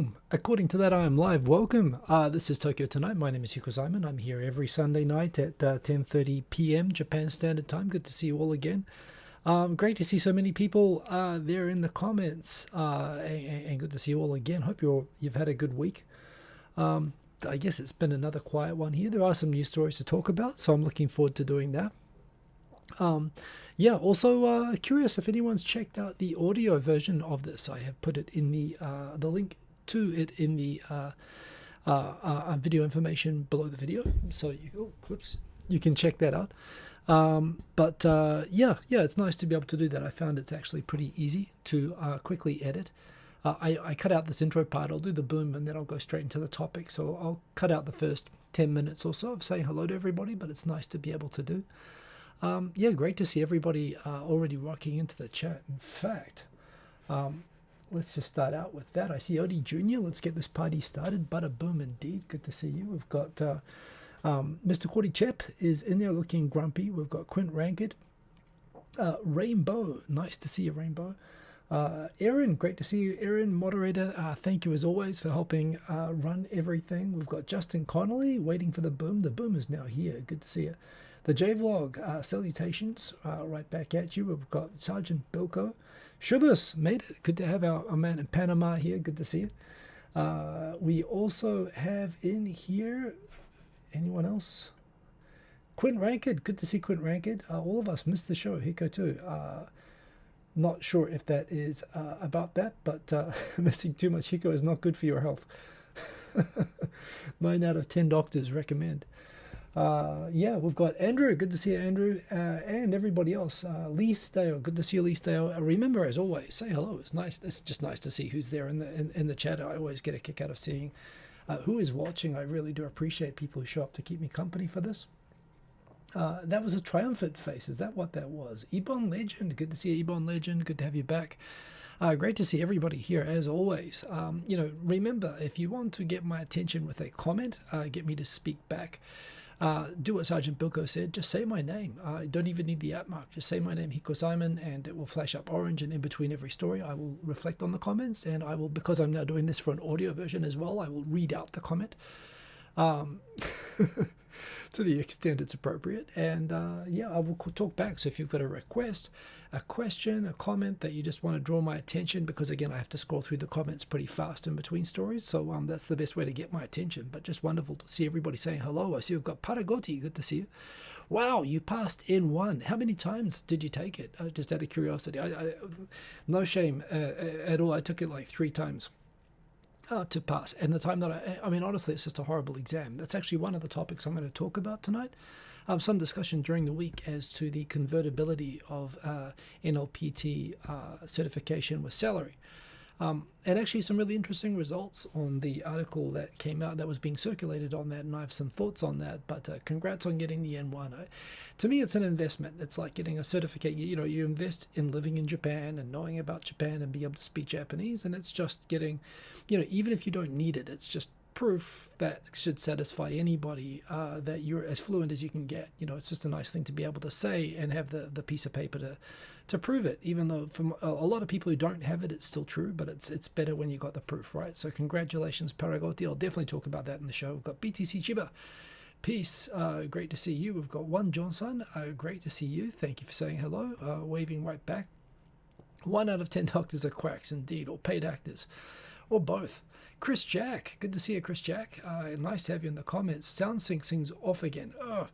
Boom! According to that, I am live. Welcome. This is Tokyo Tonight. My name is Hiko Simon. I'm here every Sunday night at 10:30 p.m. Japan Standard Time. Good to see you all again. Great to see so many people there in the comments, and good to see you all again. Hope you've had a good week. I guess it's been another quiet one here. There are some news stories to talk about, so I'm looking forward to doing that. Yeah, also curious if anyone's checked out the audio version of this. I have put it in the link to it in the video information below the video, so you can check that out. Yeah, it's nice to be able to do that. I found it's actually pretty easy to quickly edit. I cut out this intro part. I'll do the boom and then I'll go straight into the topic. So I'll cut out the first 10 minutes or so of saying hello to everybody, but it's nice to be able to do. Yeah, great to see everybody already rocking into the chat. In fact, let's just start out with that. I see Odie Jr. Let's get this party started. Bada boom indeed. Good to see you. We've got Mr. Cordy Chep is in there looking grumpy. We've got Quint Ranked. Rainbow. Nice to see you, Rainbow. Erin, great to see you. Erin, moderator, thank you as always for helping run everything. We've got Justin Connolly waiting for the boom. The boom is now here. Good to see you. The J-Vlog, salutations, right back at you. We've got Sergeant Bilko. Shubus, made it. Good to have our man in Panama here. Good to see you. We also have in here, anyone else? Quint Ranked. Good to see Quint Ranked. All of us missed the show. Hiko too. Not sure if that is about that, but missing too much Hiko is not good for your health. 9 out of 10 doctors recommend. Yeah, we've got Andrew. Good to see you, Andrew, and everybody else. Lee Stale. Good to see you, Lee Stale. Remember, as always, say hello. It's nice. It's just nice to see who's there in the chat. I always get a kick out of seeing who is watching. I really do appreciate people who show up to keep me company for this. That was a triumphant face. Is that what that was? Ebon Legend. Good to see you, Ebon Legend. Good to have you back. Great to see everybody here, as always. Remember, if you want to get my attention with a comment, get me to speak back, do what Sergeant Bilko said. Just say my name. I don't even need the @ mark. Just say my name, Hiko Simon, and it will flash up orange. And in between every story, I will reflect on the comments, and I will, because I'm now doing this for an audio version as well, I will read out the comment. To the extent it's appropriate, and yeah, I will talk back. So if you've got a request, a question, a comment that you just want to draw my attention, because again I have to scroll through the comments pretty fast in between stories, so that's the best way to get my attention. But just wonderful to see everybody saying hello. I see we've got Paragoti. Good to see you. Wow, you passed N1. How many times did you take it? Just out of curiosity. No shame at all. I took it like 3 times. To pass. And the time that I mean, honestly, it's just a horrible exam. That's actually one of the topics I'm going to talk about tonight. Some discussion during the week as to the convertibility of NLPT certification with salary. And actually some really interesting results on the article that came out that was being circulated on that, and I have some thoughts on that. But congrats on getting the N1. To me, it's an investment. It's like getting a certificate. You invest in living in Japan and knowing about Japan and being able to speak Japanese, and it's just getting, even if you don't need it, it's just proof that should satisfy anybody that you're as fluent as you can get. It's just a nice thing to be able to say and have the piece of paper to prove it, even though for a lot of people who don't have it, it's still true, but it's better when you got the proof, right? So congratulations, Paragoti. I'll definitely talk about that in the show. We've got BTC Chiba. Peace. Great to see you. We've got One Johnson. Great to see you. Thank you for saying hello. Waving right back. 1 out of 10 doctors are quacks indeed, or paid actors, or both. Chris Jack. Good to see you, Chris Jack. Nice to have you in the comments. Sound sync sings off again. Ugh.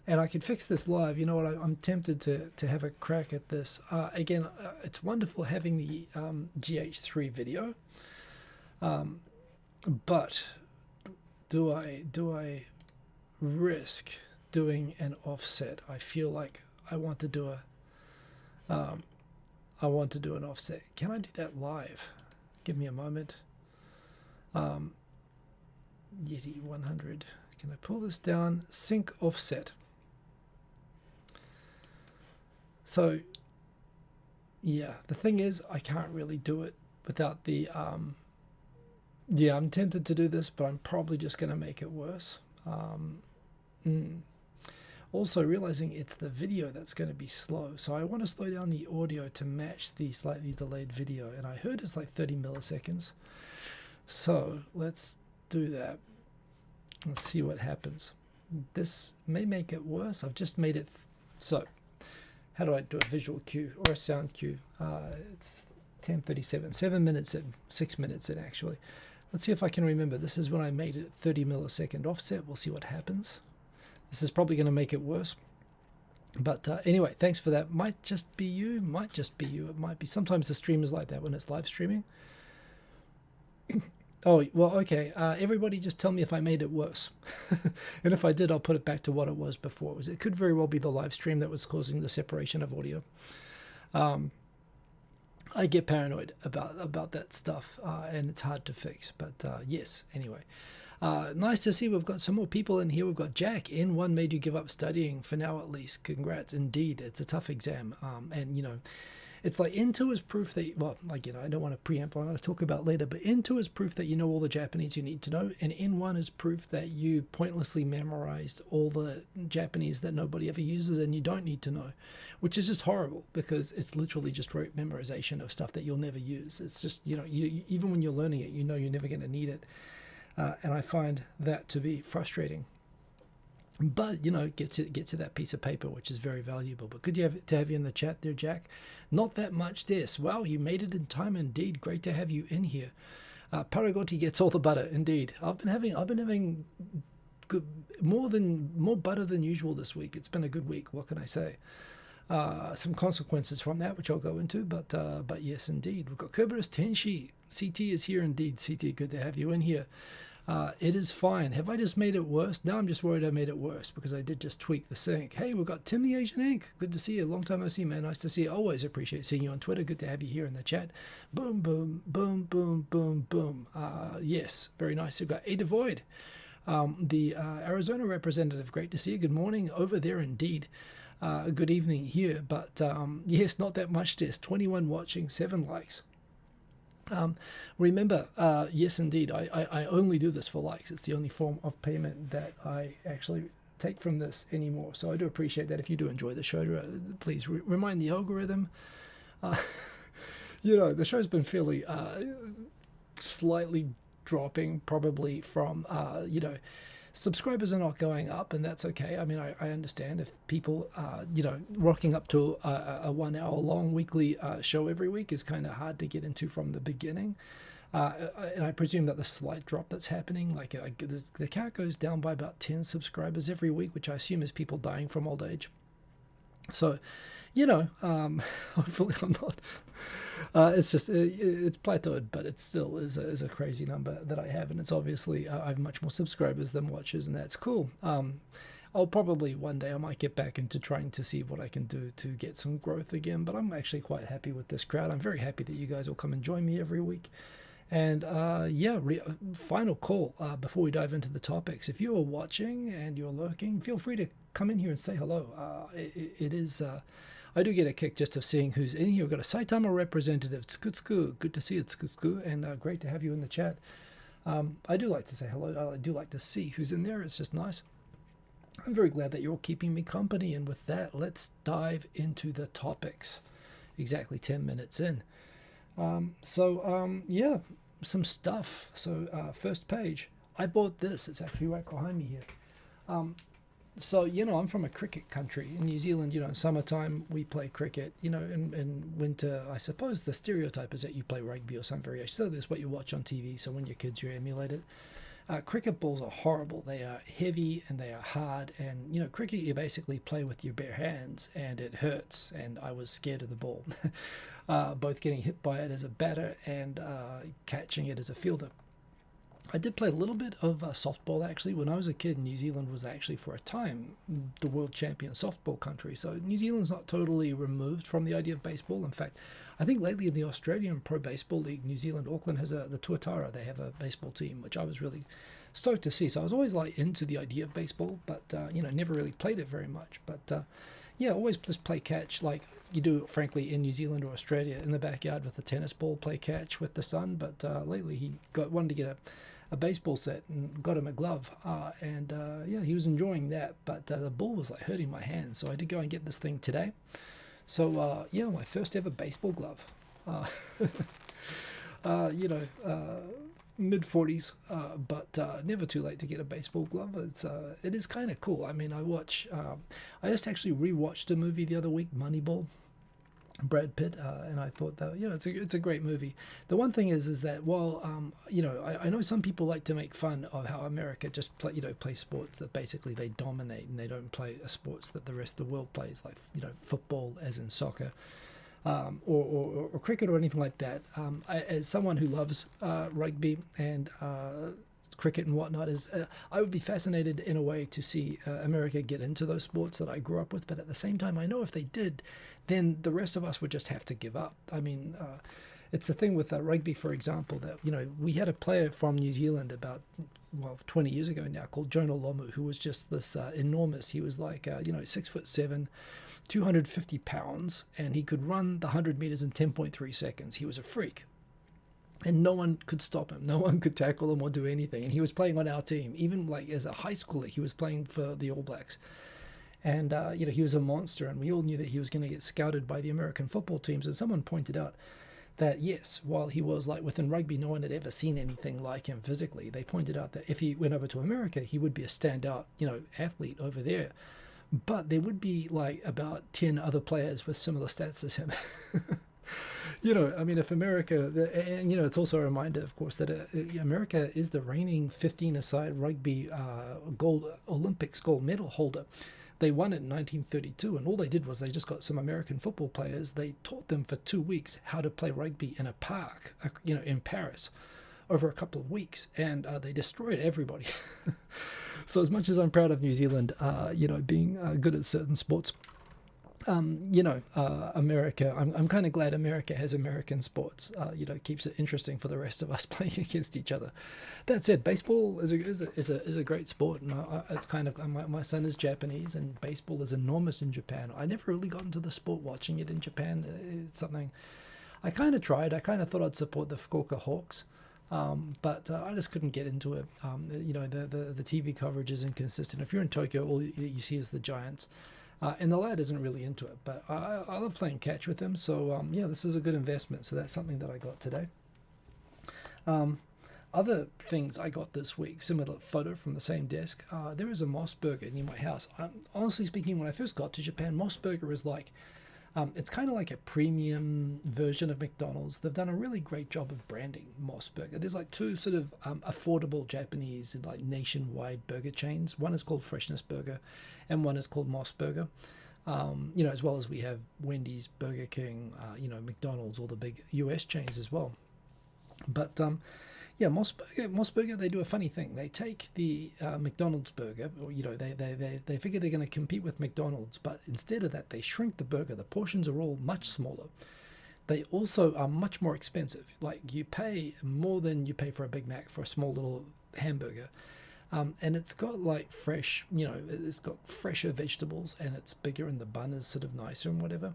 And I could fix this live. You know what? I'm tempted to have a crack at this. Again, it's wonderful having the GH3 video. But do I risk doing an offset? I feel like I want to do an offset. Can I do that live? Give me a moment. Yeti 100. Can I pull this down? Sync offset. So, yeah, the thing is, I can't really do it without the, yeah, I'm tempted to do this, but I'm probably just going to make it worse. Also, realizing it's the video that's going to be slow, so I want to slow down the audio to match the slightly delayed video, and I heard it's like 30 milliseconds. So let's do that. Let's see what happens. This may make it worse. I've just made it. So how do I do a visual cue or a sound cue? It's 10:37, 7 minutes in, 6 minutes in actually. Let's see if I can remember. This is when I made it 30 millisecond offset. We'll see what happens. This is probably going to make it worse. But anyway, thanks for that. Might just be you. Might just be you. It might be. Sometimes the stream is like that when it's live streaming. Oh, well, okay. Everybody just tell me if I made it worse. And if I did, I'll put it back to what it was before. It could very well be the live stream that was causing the separation of audio. I get paranoid about that stuff, and it's hard to fix. But yes, anyway. Nice to see we've got some more people in here. We've got Jack. N1 made you give up studying for now at least. Congrats. Indeed, it's a tough exam. And, you know, it's like N2 is proof that, well, like, you know, I don't want to preempt what I'm going to talk about later, but N2 is proof that you know all the Japanese you need to know, and N1 is proof that you pointlessly memorized all the Japanese that nobody ever uses and you don't need to know, which is just horrible because it's literally just rote memorization of stuff that you'll never use. It's just, you know, you even when you're learning it, you know you're never going to need it. And I find that to be frustrating. But, you know, get to that piece of paper, which is very valuable. But good to have you in the chat there, Jack. Not that much this. Wow, you made it in time indeed. Great to have you in here. Paragotti gets all the butter, indeed. I've been having good, more butter than usual this week. It's been a good week. What can I say? Some consequences from that, which I'll go into. But yes, indeed. We've got Kerberos Tenshi. CT is here indeed. CT, good to have you in here. It is fine. Have I just made it worse? Now I'm just worried I made it worse because I did just tweak the sync. Hey, we've got Tim the Asian Ink. Good to see you. Long time no see, man. Nice to see you. Always appreciate seeing you on Twitter. Good to have you here in the chat. Boom, boom, boom, boom, boom, boom. Yes, very nice. We've got Ada Void, the Arizona representative. Great to see you. Good morning over there indeed. Good evening here. But yes, not that much test. 21 watching, 7 likes. Remember, yes, indeed, I only do this for likes. It's the only form of payment that I actually take from this anymore. So I do appreciate that. If you do enjoy the show, please remind the algorithm. You know, the show's been fairly slightly dropping, probably from, you know, subscribers are not going up, and that's okay. I mean, I understand if people, you know, rocking up to a 1 hour long weekly show every week is kind of hard to get into from the beginning. And I presume that the slight drop that's happening, like the count goes down by about 10 subscribers every week, which I assume is people dying from old age. So, you know, hopefully I'm not. It's just it's plateaued, but it still is a crazy number that I have, and it's obviously I have much more subscribers than watchers, and that's cool. I'll probably one day I might get back into trying to see what I can do to get some growth again, but I'm actually quite happy with this crowd. I'm very happy that you guys will come and join me every week. And yeah, final call before we dive into the topics. If you are watching and you're lurking, feel free to come in here and say hello. It is. I do get a kick just of seeing who's in here. We've got a Saitama representative, Tsukutsku. Good to see you, Tsukutsku, and great to have you in the chat. I do like to say hello. I do like to see who's in there. It's just nice. I'm very glad that you're all keeping me company. And with that, let's dive into the topics. Exactly 10 minutes in. Yeah, some stuff. So first page. I bought this. It's actually right behind me here. So, you know, I'm from a cricket country. In New Zealand, you know, in summertime we play cricket. You know, in winter, I suppose the stereotype is that you play rugby or some variation. So that's what you watch on TV. So when you're kids, you emulate it. Cricket balls are horrible. They are heavy and they are hard. And, you know, cricket, you basically play with your bare hands and it hurts. And I was scared of the ball, both getting hit by it as a batter and catching it as a fielder. I did play a little bit of softball, actually. When I was a kid, New Zealand was actually, for a time, the world champion softball country. So New Zealand's not totally removed from the idea of baseball. In fact, I think lately in the Australian Pro Baseball League, New Zealand, Auckland has the Tuatara. They have a baseball team, which I was really stoked to see. So I was always like into the idea of baseball, but, you know, never really played it very much. But, yeah, always just play catch like you do, frankly, in New Zealand or Australia, in the backyard with a tennis ball, play catch with the son. But lately he wanted to get a baseball set and got him a glove, and yeah, he was enjoying that, but the ball was like hurting my hand, so I did go and get this thing today. So yeah, my first ever baseball glove. You know, mid 40s, but never too late to get a baseball glove. It is kind of cool. I mean, I just actually rewatched a movie the other week, Moneyball, Brad Pitt, and I thought that it's a great movie. The one thing is that while I know some people like to make fun of how America just play sports that basically they dominate, and they don't play sports that the rest of the world plays, like football as in soccer, or cricket or anything like that. As someone who loves rugby and cricket and whatnot, I would be fascinated in a way to see America get into those sports that I grew up with. But at the same time, I know if they did, then the rest of us would just have to give up. I mean, it's the thing with rugby, for example, that we had a player from New Zealand about 20 years ago now called Jonah Lomu, who was just this enormous. He was like 6'7", 250 pounds, and he could run the 100 meters in 10.3 seconds. He was a freak. And no one could stop him. No one could tackle him or do anything. And he was playing on our team. Even like as a high schooler, he was playing for the All Blacks. And, he was a monster. And we all knew that he was going to get scouted by the American football teams. And someone pointed out that, yes, while he was like within rugby, no one had ever seen anything like him physically. They pointed out that if he went over to America, he would be a standout, athlete over there. But there would be like about 10 other players with similar stats as him. I mean, if America, and it's also a reminder, of course, that America is the reigning 15-a-side rugby Olympics gold medal holder. They won it in 1932, and all they did was they just got some American football players. They taught them for 2 weeks how to play rugby in a park, in Paris, over a couple of weeks, and they destroyed everybody. So as much as I'm proud of New Zealand, being good at certain sports, America, I'm kind of glad America has American sports. Keeps it interesting for the rest of us playing against each other. That said, baseball is a great sport, and it's kind of my son is Japanese, and baseball is enormous in Japan. I never really got into the sport watching it in Japan. It's something I kind of tried. I kind of thought I'd support the Fukuoka Hawks. But I just couldn't get into it. The TV coverage is inconsistent. If you're in Tokyo, all you see is the Giants. And the lad isn't really into it. But I love playing catch with him. So, this is a good investment. So that's something that I got today. Other things I got this week, similar photo from the same desk. There is a Moss Burger near my house. Honestly speaking, when I first got to Japan, Moss Burger is like... it's kind of like a premium version of McDonald's. They've done a really great job of branding Moss Burger. There's like two sort of affordable Japanese like nationwide burger chains. One is called Freshness Burger, and one is called Moss Burger. As well as we have Wendy's, Burger King, McDonald's, all the big US chains as well. But Moss Burger, they do a funny thing. They take the McDonald's burger, or they figure they're going to compete with McDonald's, but instead of that, they shrink the burger. The portions are all much smaller. They also are much more expensive. Like you pay more than you pay for a Big Mac for a small little hamburger. And it's got like fresh, it's got fresher vegetables, and it's bigger, and the bun is sort of nicer and whatever.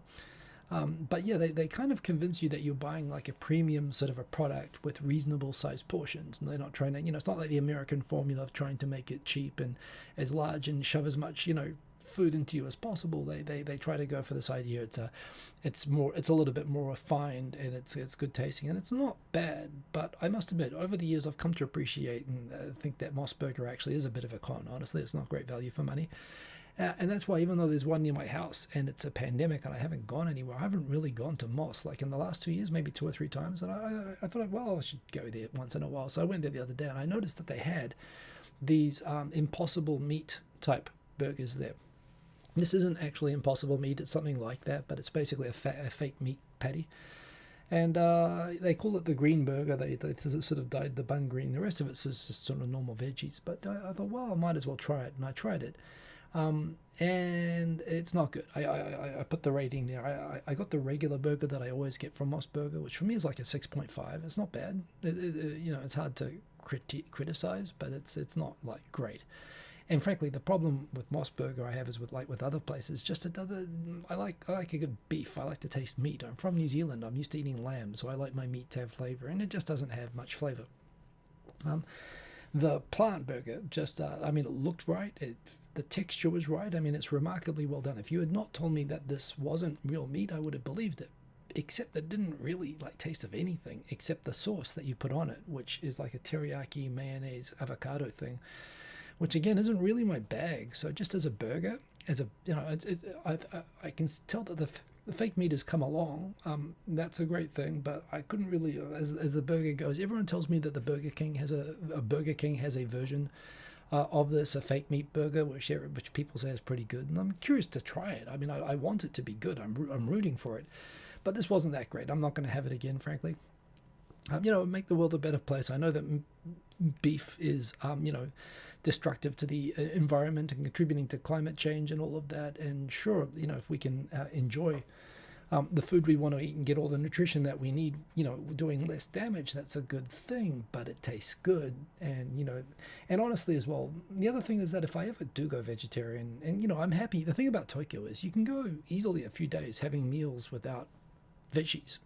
But they kind of convince you that you're buying like a premium sort of a product with reasonable sized portions, and they're not trying to, it's not like the American formula of trying to make it cheap and as large and shove as much, food into you as possible. They try to go for this idea. It's a little bit more refined, and it's good tasting, and it's not bad. But I must admit, over the years, I've come to appreciate and think that Moss Burger actually is a bit of a con. Honestly, it's not great value for money. And that's why, even though there's one near my house and it's a pandemic and I haven't gone anywhere, I haven't really gone to Moss. Like in the last 2 years, maybe 2 or 3 times. And I thought, well, I should go there once in a while. So I went there the other day, and I noticed that they had these Impossible Meat type burgers there. This isn't actually Impossible Meat. It's something like that, but it's basically a fake meat patty. And they call it the green burger. They sort of dyed the bun green. The rest of it's just sort of normal veggies. But I thought, well, I might as well try it. And I tried it. And it's not good. I put the rating there. I got the regular burger that I always get from Moss Burger, which for me is like a 6.5. It's not bad. It's hard to criticize, but it's not like great. And frankly, the problem with Moss Burger I have is with other places. Just I like a good beef. I like to taste meat. I'm from New Zealand. I'm used to eating lamb, so I like my meat to have flavor, and it just doesn't have much flavor. The plant burger it looked right. The texture was right. I mean, it's remarkably well done. If you had not told me that this wasn't real meat, I would have believed it. except it didn't really like taste of anything except the sauce that you put on it, which is like a teriyaki mayonnaise avocado thing, which again isn't really my bag. So just as a burger, as a I can tell that the fake meat has come along. That's a great thing, but I couldn't really, as the burger goes. Everyone tells me that the Burger King has a version of this, a fake meat burger, which people say is pretty good, and I'm curious to try it. I mean, I want it to be good. I'm rooting for it, but this wasn't that great. I'm not going to have it again, frankly. Make the world a better place. I know that beef is, destructive to the environment and contributing to climate change and all of that. And sure, if we can enjoy the food we want to eat and get all the nutrition that we need, doing less damage, that's a good thing, but it tastes good. And, and honestly as well, the other thing is that if I ever do go vegetarian, and, I'm happy, the thing about Tokyo is you can go easily a few days having meals without veggies,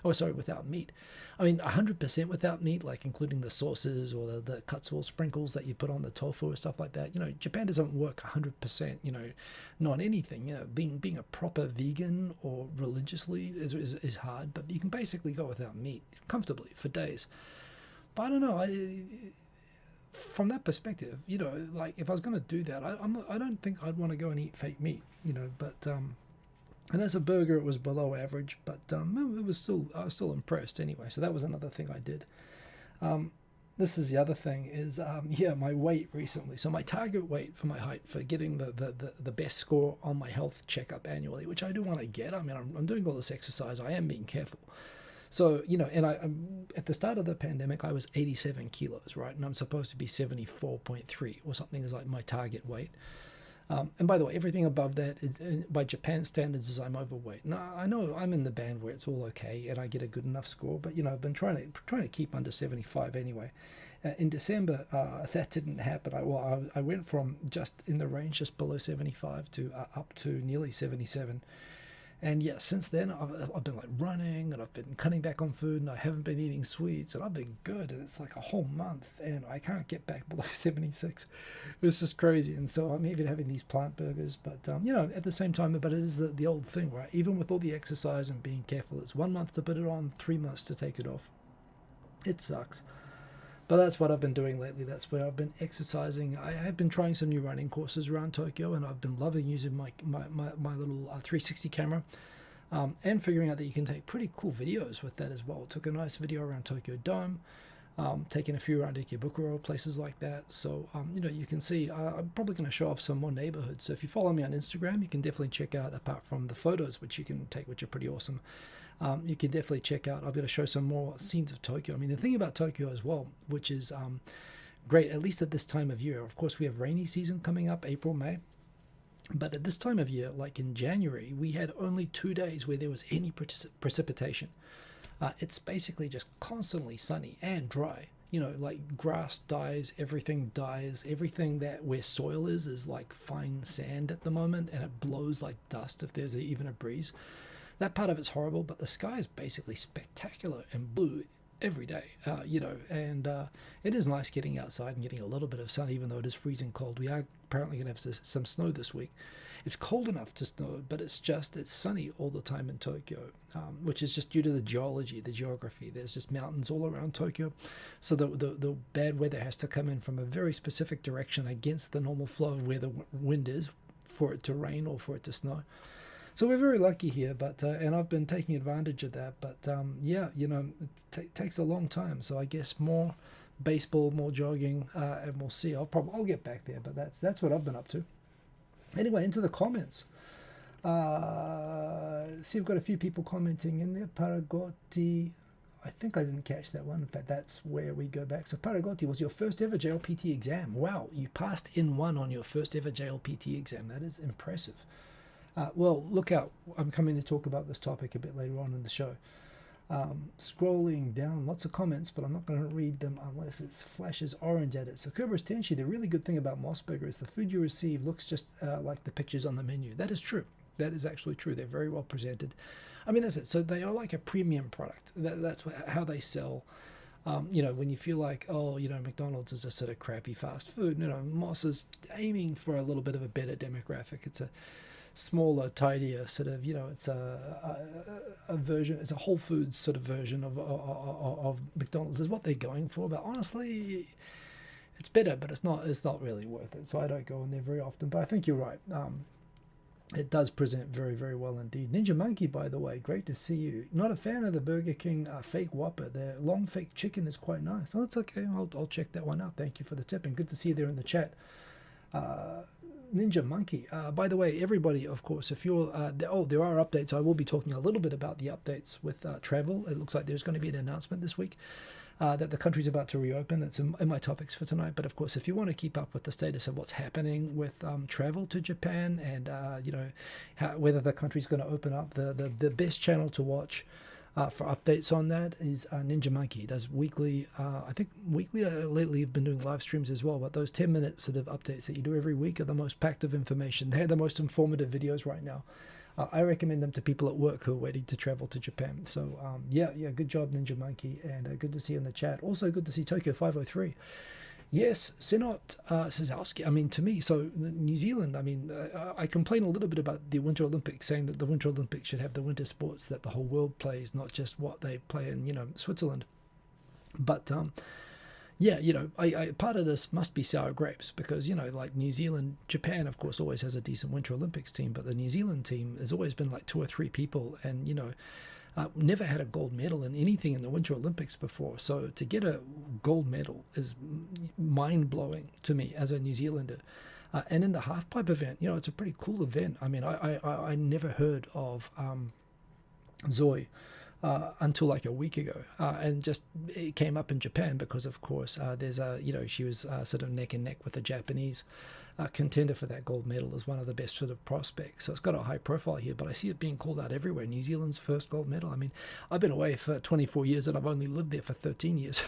without meat. I mean, 100% without meat, like including the sauces or the katsu sprinkles that you put on the tofu or stuff like that. Japan doesn't work 100%, not anything. Being a proper vegan or religiously is hard, but you can basically go without meat comfortably for days. But I don't know, from that perspective, like if I was going to do that, I don't think I'd want to go and eat fake meat, but and as a burger, it was below average, but it was I was still impressed anyway. So that was another thing I did. This is the other thing is, my weight recently. So my target weight for my height, for getting the best score on my health checkup annually, which I do want to get. I mean, I'm doing all this exercise. I am being careful. So, and I'm at the start of the pandemic, I was 87 kilos, right? And I'm supposed to be 74.3 or something is like my target weight. And by the way, everything above that is, by Japan standards, is I'm overweight. Now, I know I'm in the band where it's all okay and I get a good enough score, but I've been trying to keep under 75 anyway. In December, that didn't happen. I went from just in the range, just below 75, to up to nearly 77. And yeah, since then, I've been like running and I've been cutting back on food and I haven't been eating sweets and I've been good. And it's like a whole month and I can't get back below 76. It's just crazy. And so I'm even having these plant burgers. But, at the same time, but it is the old thing, right? Even with all the exercise and being careful, it's 1 month to put it on, 3 months to take it off. It sucks. But that's what I've been doing lately. That's where I've been exercising. I have been trying some new running courses around Tokyo, and I've been loving using my little 360 camera and figuring out that you can take pretty cool videos with that as well. Took a nice video around Tokyo Dome, taking a few around Ikebukuro, places like that. So, you can see, I'm probably going to show off some more neighborhoods. So if you follow me on Instagram, you can definitely check out, apart from the photos, which you can take, which are pretty awesome. You can definitely check out. I'll be able to show some more scenes of Tokyo. I mean, the thing about Tokyo as well, which is great, at least at this time of year. Of course, we have rainy season coming up, April, May. But at this time of year, like in January, we had only 2 days where there was any precipitation. It's basically just constantly sunny and dry. Like grass dies, everything dies. Everything that where soil is like fine sand at the moment, and it blows like dust if there's even a breeze. That part of it's horrible, but the sky is basically spectacular and blue every day, and it is nice getting outside and getting a little bit of sun, even though it is freezing cold. We are apparently going to have some snow this week. It's cold enough to snow, but it's sunny all the time in Tokyo, which is just due to the geography. There's just mountains all around Tokyo, so the bad weather has to come in from a very specific direction against the normal flow of where the wind is for it to rain or for it to snow. So we're very lucky here, but and I've been taking advantage of that. But it takes a long time. So I guess more baseball, more jogging, and we'll see. I'll get back there, but that's what I've been up to. Anyway, into the comments. See, we've got a few people commenting in there. Paragotti, I think I didn't catch that one. In fact, that's where we go back. So Paragotti, was your first ever JLPT exam. Wow, you passed in one on your first ever JLPT exam. That is impressive. Well, look out. I'm coming to talk about this topic a bit later on in the show. Scrolling down, lots of comments, but I'm not going to read them unless it flashes orange at it. So Kerberos Tenshi, the really good thing about Mossberger is the food you receive looks just like the pictures on the menu. That is true. That is actually true. They're very well presented. I mean, that's it. So they are like a premium product. That's how they sell. When you feel like, McDonald's is just sort of crappy fast food, Moss is aiming for a little bit of a better demographic. smaller, tidier sort of, it's a version, it's a Whole Foods sort of version of McDonald's is what they're going for. But honestly, it's better, but it's not really worth it. So I don't go in there very often. But I think you're right. It does present very, very well indeed. Ninja Monkey, by the way, great to see you. Not a fan of the Burger King fake Whopper. The long fake chicken is quite nice. Oh, it's okay. I'll check that one out. Thank you for the tip, and good to see you there in the chat. Ninja Monkey. By the way, everybody, of course, if you're... there are updates. I will be talking a little bit about the updates with travel. It looks like there's going to be an announcement this week that the country's about to reopen. That's in my topics for tonight. But of course, if you want to keep up with the status of what's happening with travel to Japan and whether the country's going to open up, the best channel to watch for updates on that is Ninja Monkey. He does weekly, I think weekly, lately you've been doing live streams as well, but those 10-minute sort of updates that you do every week are the most packed of information. They're the most informative videos right now. I recommend them to people at work who are waiting to travel to Japan. So yeah, good job, Ninja Monkey, and good to see you in the chat. Also good to see Tokyo 503. Yes, Senot Sazowski. I mean, to me, so New Zealand, I mean, I complain a little bit about the Winter Olympics, saying that the Winter Olympics should have the winter sports that the whole world plays, not just what they play in, Switzerland. But yeah, part of this must be sour grapes because, like New Zealand, Japan, of course, always has a decent Winter Olympics team, but the New Zealand team has always been like 2 or 3 people and, never had a gold medal in anything in the Winter Olympics before. So to get a gold medal is mind-blowing to me as a New Zealander. And in the halfpipe event, it's a pretty cool event. I mean, I never heard of Zoe until like a week ago, and just it came up in Japan because, of course, there's she was sort of neck and neck with a Japanese contender for that gold medal as one of the best sort of prospects. So it's got a high profile here, but I see it being called out everywhere. New Zealand's first gold medal. I mean, I've been away for 24 years and I've only lived there for 13 years.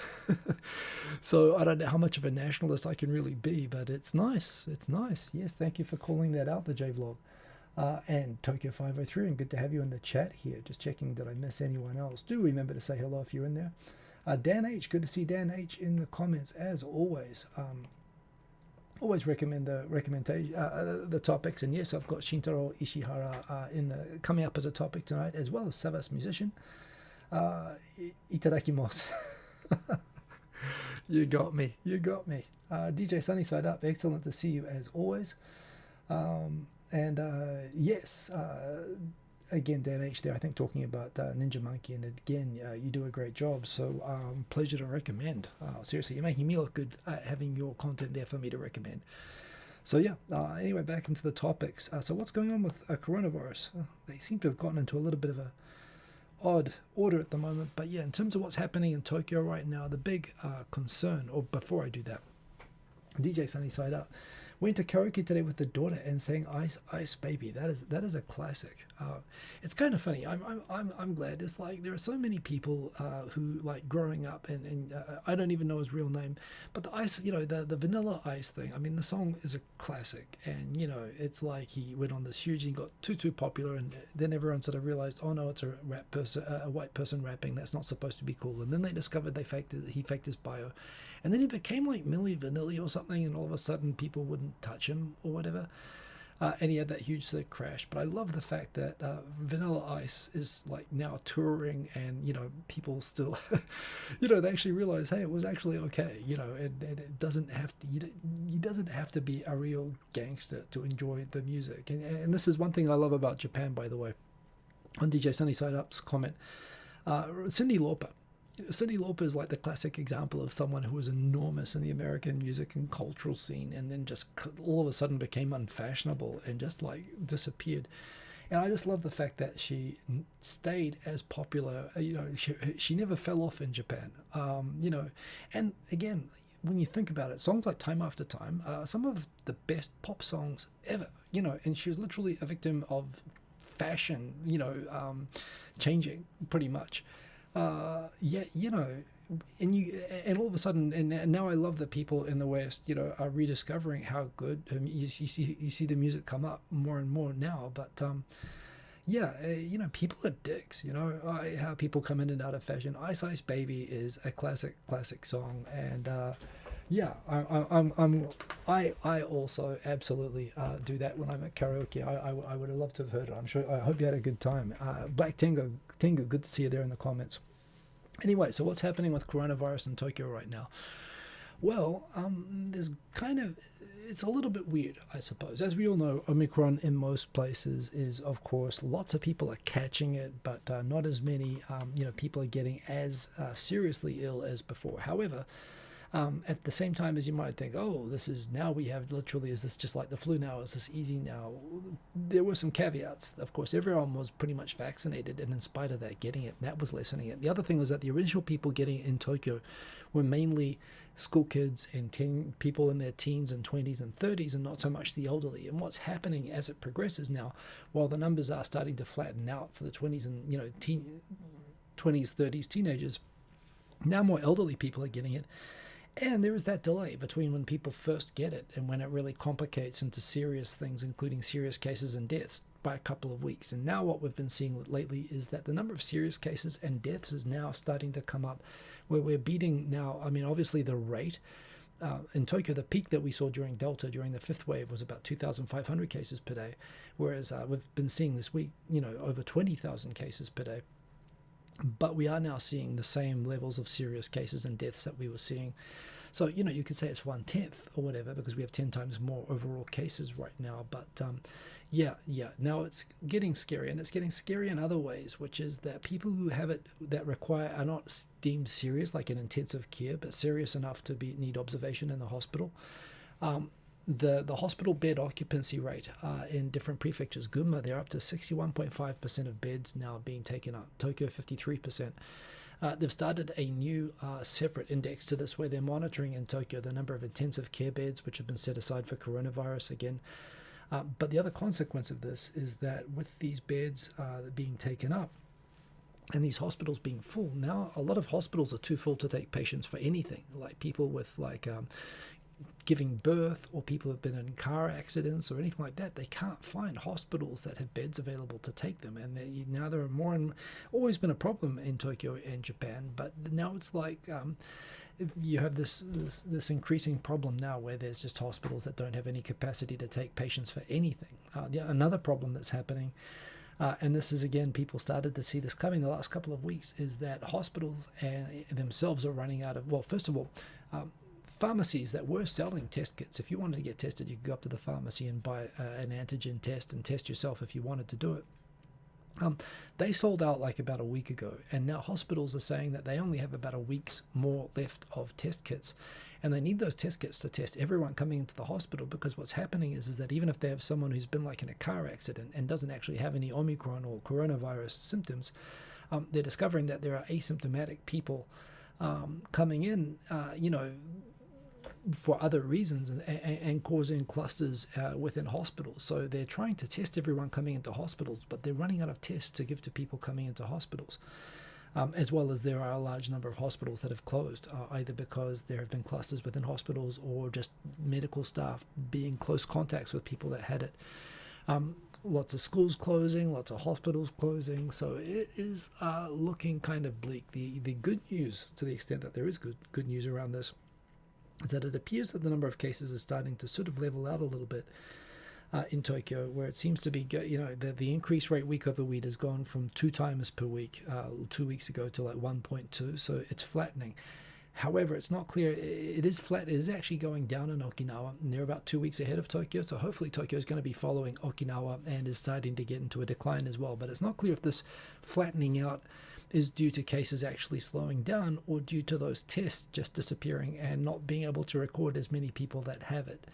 So I don't know how much of a nationalist I can really be, but it's nice. It's nice. Yes, thank you for calling that out, the J-Vlog. And Tokyo 503, and good to have you in the chat here. Just checking, did I miss anyone else? Do remember to say hello if you're in there. Dan H, good to see Dan H in the comments as always. Always recommend the topics, and yes, I've got Shintaro Ishihara coming up as a topic tonight, as well as Savas musician. Itadakimasu. You got me. DJ Sunny Side Up, excellent to see you as always. And yes, again, Dan H there, I think, talking about Ninja Monkey, and again, you do a great job, so pleasure to recommend. Seriously, you're making me look good having your content there for me to recommend. So yeah, anyway, back into the topics. So what's going on with coronavirus? They seem to have gotten into a little bit of a odd order at the moment, but yeah, in terms of what's happening in Tokyo right now, the big concern, or before I do that, DJ Sunny Side Up, went to karaoke today with the daughter and sang "Ice Ice Baby." That is a classic. It's kind of funny. I'm glad. It's like there are so many people who like growing up and I don't even know his real name, but the ice, the Vanilla Ice thing. I mean, the song is a classic, and it's like he went on this huge and got too popular, and then everyone sort of realized, oh no, it's a white person rapping. That's not supposed to be cool. And then they discovered he faked his bio. And then he became like Milli Vanilli or something, and all of a sudden people wouldn't touch him or whatever. And he had that huge sort of crash. But I love the fact that Vanilla Ice is like now touring, and people still, they actually realize, hey, it was actually okay, and it doesn't have to. He doesn't have to be a real gangster to enjoy the music. And this is one thing I love about Japan, by the way. On DJ Sunny Side Up's comment, Cyndi Lauper. Cyndi Lauper is like the classic example of someone who was enormous in the American music and cultural scene, and then just all of a sudden became unfashionable and just like disappeared. And I just love the fact that she stayed as popular. She never fell off in Japan. And again, when you think about it, songs like Time After Time are some of the best pop songs ever. And she was literally a victim of fashion, changing pretty much. And all of a sudden, and now I love that people in the West, are rediscovering how good you see the music come up more and more now. But people are dicks. How people come in and out of fashion. Ice Ice Baby is a classic song, and Yeah, I also absolutely do that when I'm at karaoke. I would have loved to have heard it. I'm sure. I hope you had a good time. Black Tingo, good to see you there in the comments. Anyway, so what's happening with coronavirus in Tokyo right now? Well, there's kind of, it's a little bit weird, I suppose. As we all know, Omicron in most places is, of course, lots of people are catching it, but not as many, people are getting as seriously ill as before. However, at the same time as you might think, oh, this is now we have literally, is this just like the flu now? Is this easy now? There were some caveats. Of course, everyone was pretty much vaccinated, and in spite of that, getting it, that was lessening it. The other thing was that the original people getting it in Tokyo were mainly school kids and people in their teens and 20s and 30s, and not so much the elderly. And what's happening as it progresses now, while the numbers are starting to flatten out for the 20s and 20s, 30s, teenagers, now more elderly people are getting it. And there is that delay between when people first get it and when it really complicates into serious things, including serious cases and deaths, by a couple of weeks. And now what we've been seeing lately is that the number of serious cases and deaths is now starting to come up, where we're beating now, I mean, obviously the rate. In Tokyo, the peak that we saw during Delta, during the fifth wave, was about 2,500 cases per day, whereas we've been seeing this week, over 20,000 cases per day. But we are now seeing the same levels of serious cases and deaths that we were seeing. So, you could say it's 1/10 or whatever, because we have 10 times more overall cases right now. But now it's getting scary, and it's getting scary in other ways, which is that people who have it that require are not deemed serious, like in intensive care, but serious enough to need observation in the hospital. The hospital bed occupancy rate in different prefectures, Gunma, they're up to 61.5% of beds now being taken up. Tokyo, 53%. They've started a new separate index to this, where they're monitoring in Tokyo the number of intensive care beds which have been set aside for coronavirus again. But the other consequence of this is that with these beds being taken up and these hospitals being full, now a lot of hospitals are too full to take patients for anything, like people with giving birth, or people who have been in car accidents or anything like that. They can't find hospitals that have beds available to take them, and now there are more, and always been a problem in Tokyo and Japan, but now it's like you have this increasing problem now, where there's just hospitals that don't have any capacity to take patients for anything. Another problem that's happening, and this is, again, people started to see this coming the last couple of weeks, is that hospitals themselves are running out of, well, first of all, pharmacies that were selling test kits. If you wanted to get tested, you could go up to the pharmacy and buy an antigen test and test yourself if you wanted to do it. They sold out like about a week ago, and now hospitals are saying that they only have about a week's more left of test kits, and they need those test kits to test everyone coming into the hospital, because what's happening is that even if they have someone who's been like in a car accident and doesn't actually have any Omicron or coronavirus symptoms, they're discovering that there are asymptomatic people coming in, for other reasons, and causing clusters within hospitals. So they're trying to test everyone coming into hospitals, but they're running out of tests to give to people coming into hospitals. As well as there are a large number of hospitals that have closed, either because there have been clusters within hospitals, or just medical staff being close contacts with people that had it. Lots of schools closing, lots of hospitals closing, so it is looking kind of bleak. The good news, to the extent that there is good news around this, is that it appears that the number of cases is starting to sort of level out a little bit in Tokyo, where it seems to be, the increase rate week over week has gone from 2 times per week 2 weeks ago to like 1.2, so it's flattening. However, it's not clear. It is flat. It is actually going down in Okinawa, and they're about 2 weeks ahead of Tokyo, so hopefully Tokyo is going to be following Okinawa and is starting to get into a decline as well. But it's not clear if this flattening out is due to cases actually slowing down, or due to those tests just disappearing and not being able to record as many people that have it.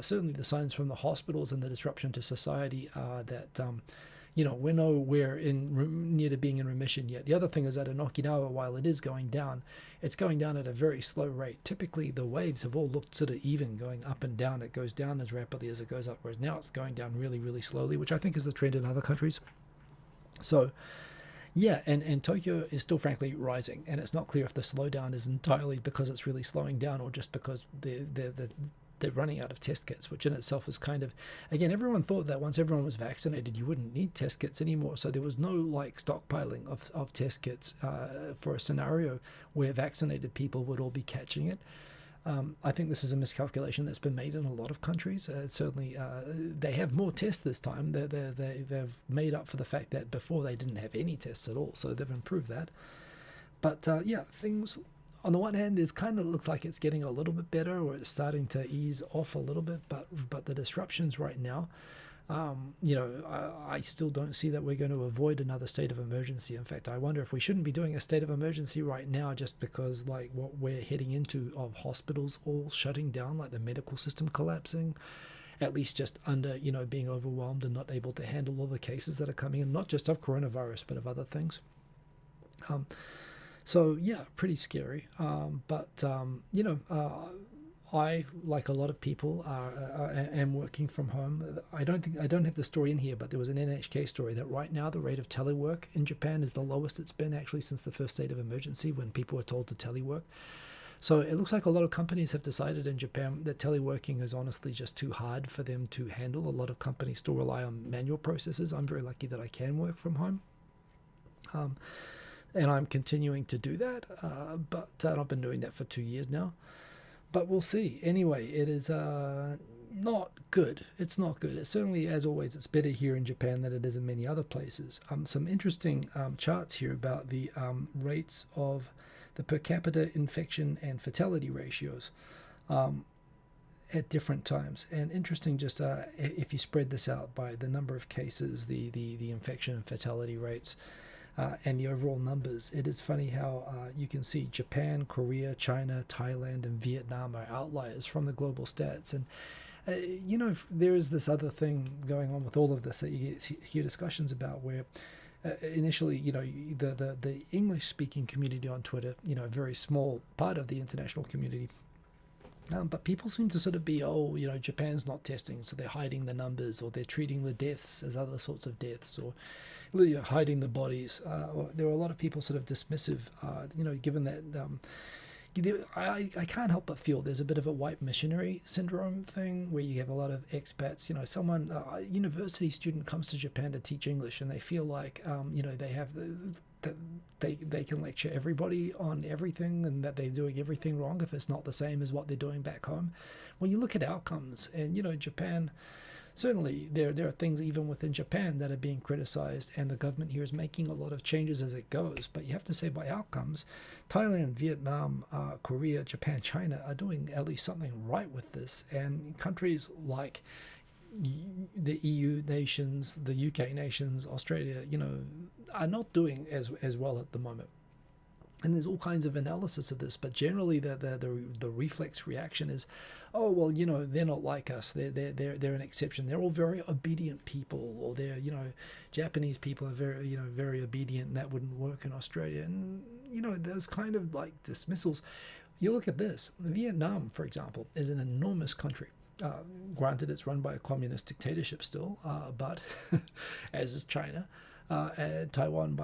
Certainly the signs from the hospitals and the disruption to society are that we're nowhere near to being in remission yet. The other thing is that in Okinawa, while it is going down, it's going down at a very slow rate. Typically the waves have all looked sort of even, going up and down. It goes down as rapidly as it goes up, whereas now it's going down really, really slowly, which I think is the trend in other countries. So yeah, and Tokyo is still frankly rising, and it's not clear if the slowdown is entirely because it's really slowing down, or just because they're running out of test kits, which in itself is kind of, again, everyone thought that once everyone was vaccinated, you wouldn't need test kits anymore. So there was no stockpiling of test kits for a scenario where vaccinated people would all be catching it. I think this is a miscalculation that's been made in a lot of countries. Certainly, they have more tests this time. They've made up for the fact that before they didn't have any tests at all, so they've improved that. But yeah, things on the one hand, it kind of looks like it's getting a little bit better, or it's starting to ease off a little bit. But the disruptions right now, I still don't see that we're going to avoid another state of emergency. In fact, I wonder if we shouldn't be doing a state of emergency right now, just because like what we're heading into of hospitals all shutting down, like the medical system collapsing, at least just under, being overwhelmed and not able to handle all the cases that are coming in, not just of coronavirus, but of other things. So yeah, pretty scary. I, like a lot of people, am working from home. I don't have the story in here, but there was an NHK story that right now the rate of telework in Japan is the lowest it's been actually since the first state of emergency, when people were told to telework. So it looks like a lot of companies have decided in Japan that teleworking is honestly just too hard for them to handle. A lot of companies still rely on manual processes. I'm very lucky that I can work from home. And I'm continuing to do that, but I've been doing that for 2 years now. But we'll see. Anyway, it is not good. It's not good. It's certainly, as always, it's better here in Japan than it is in many other places. Some interesting charts here about the rates of the per capita infection and fatality ratios at different times. And interesting, just if you spread this out by the number of cases, the infection and fatality rates, and the overall numbers, it is funny how you can see Japan, Korea, China, Thailand, and Vietnam are outliers from the global stats. And there is this other thing going on with all of this that you hear discussions about, where initially, the English-speaking community on Twitter, a very small part of the international community, but people seem to sort of be, Japan's not testing, so they're hiding the numbers, or they're treating the deaths as other sorts of deaths, or hiding the bodies. There are a lot of people sort of dismissive, given that I can't help but feel there's a bit of a white missionary syndrome thing, where you have a lot of expats. A university student comes to Japan to teach English, and they feel like, they have they can lecture everybody on everything, and that they're doing everything wrong if it's not the same as what they're doing back home. When you look at outcomes, and Japan, certainly there are things even within Japan that are being criticized, and the government here is making a lot of changes as it goes. But you have to say, by outcomes, Thailand, Vietnam, Korea, Japan, China are doing at least something right with this. And countries like the EU nations, the UK nations, Australia, are not doing as well at the moment. And there's all kinds of analysis of this, but generally the reflex reaction is, oh well, they're not like us. They're an exception. They're all very obedient people, or they're Japanese people are very obedient, and that wouldn't work in Australia. And there's kind of like dismissals. You look at this. Vietnam, for example, is an enormous country. Granted, it's run by a communist dictatorship still, but as is China. Thailand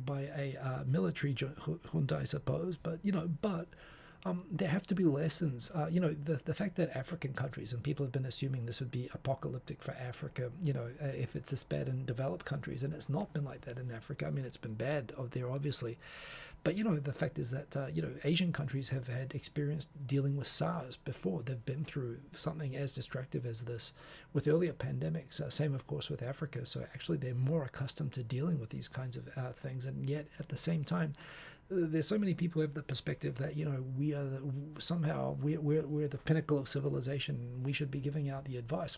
by a military junta, I suppose. But there have to be lessons. The fact that African countries, and people have been assuming this would be apocalyptic for Africa, if it's this bad in developed countries, and it's not been like that in Africa. I mean, it's been bad there, obviously. But, the fact is that, Asian countries have had experience dealing with SARS before. They've been through something as destructive as this with earlier pandemics. Same, of course, with Africa. So actually, they're more accustomed to dealing with these kinds of things. And yet, at the same time, there's so many people who have the perspective that, we are we're the pinnacle of civilization. We should be giving out the advice.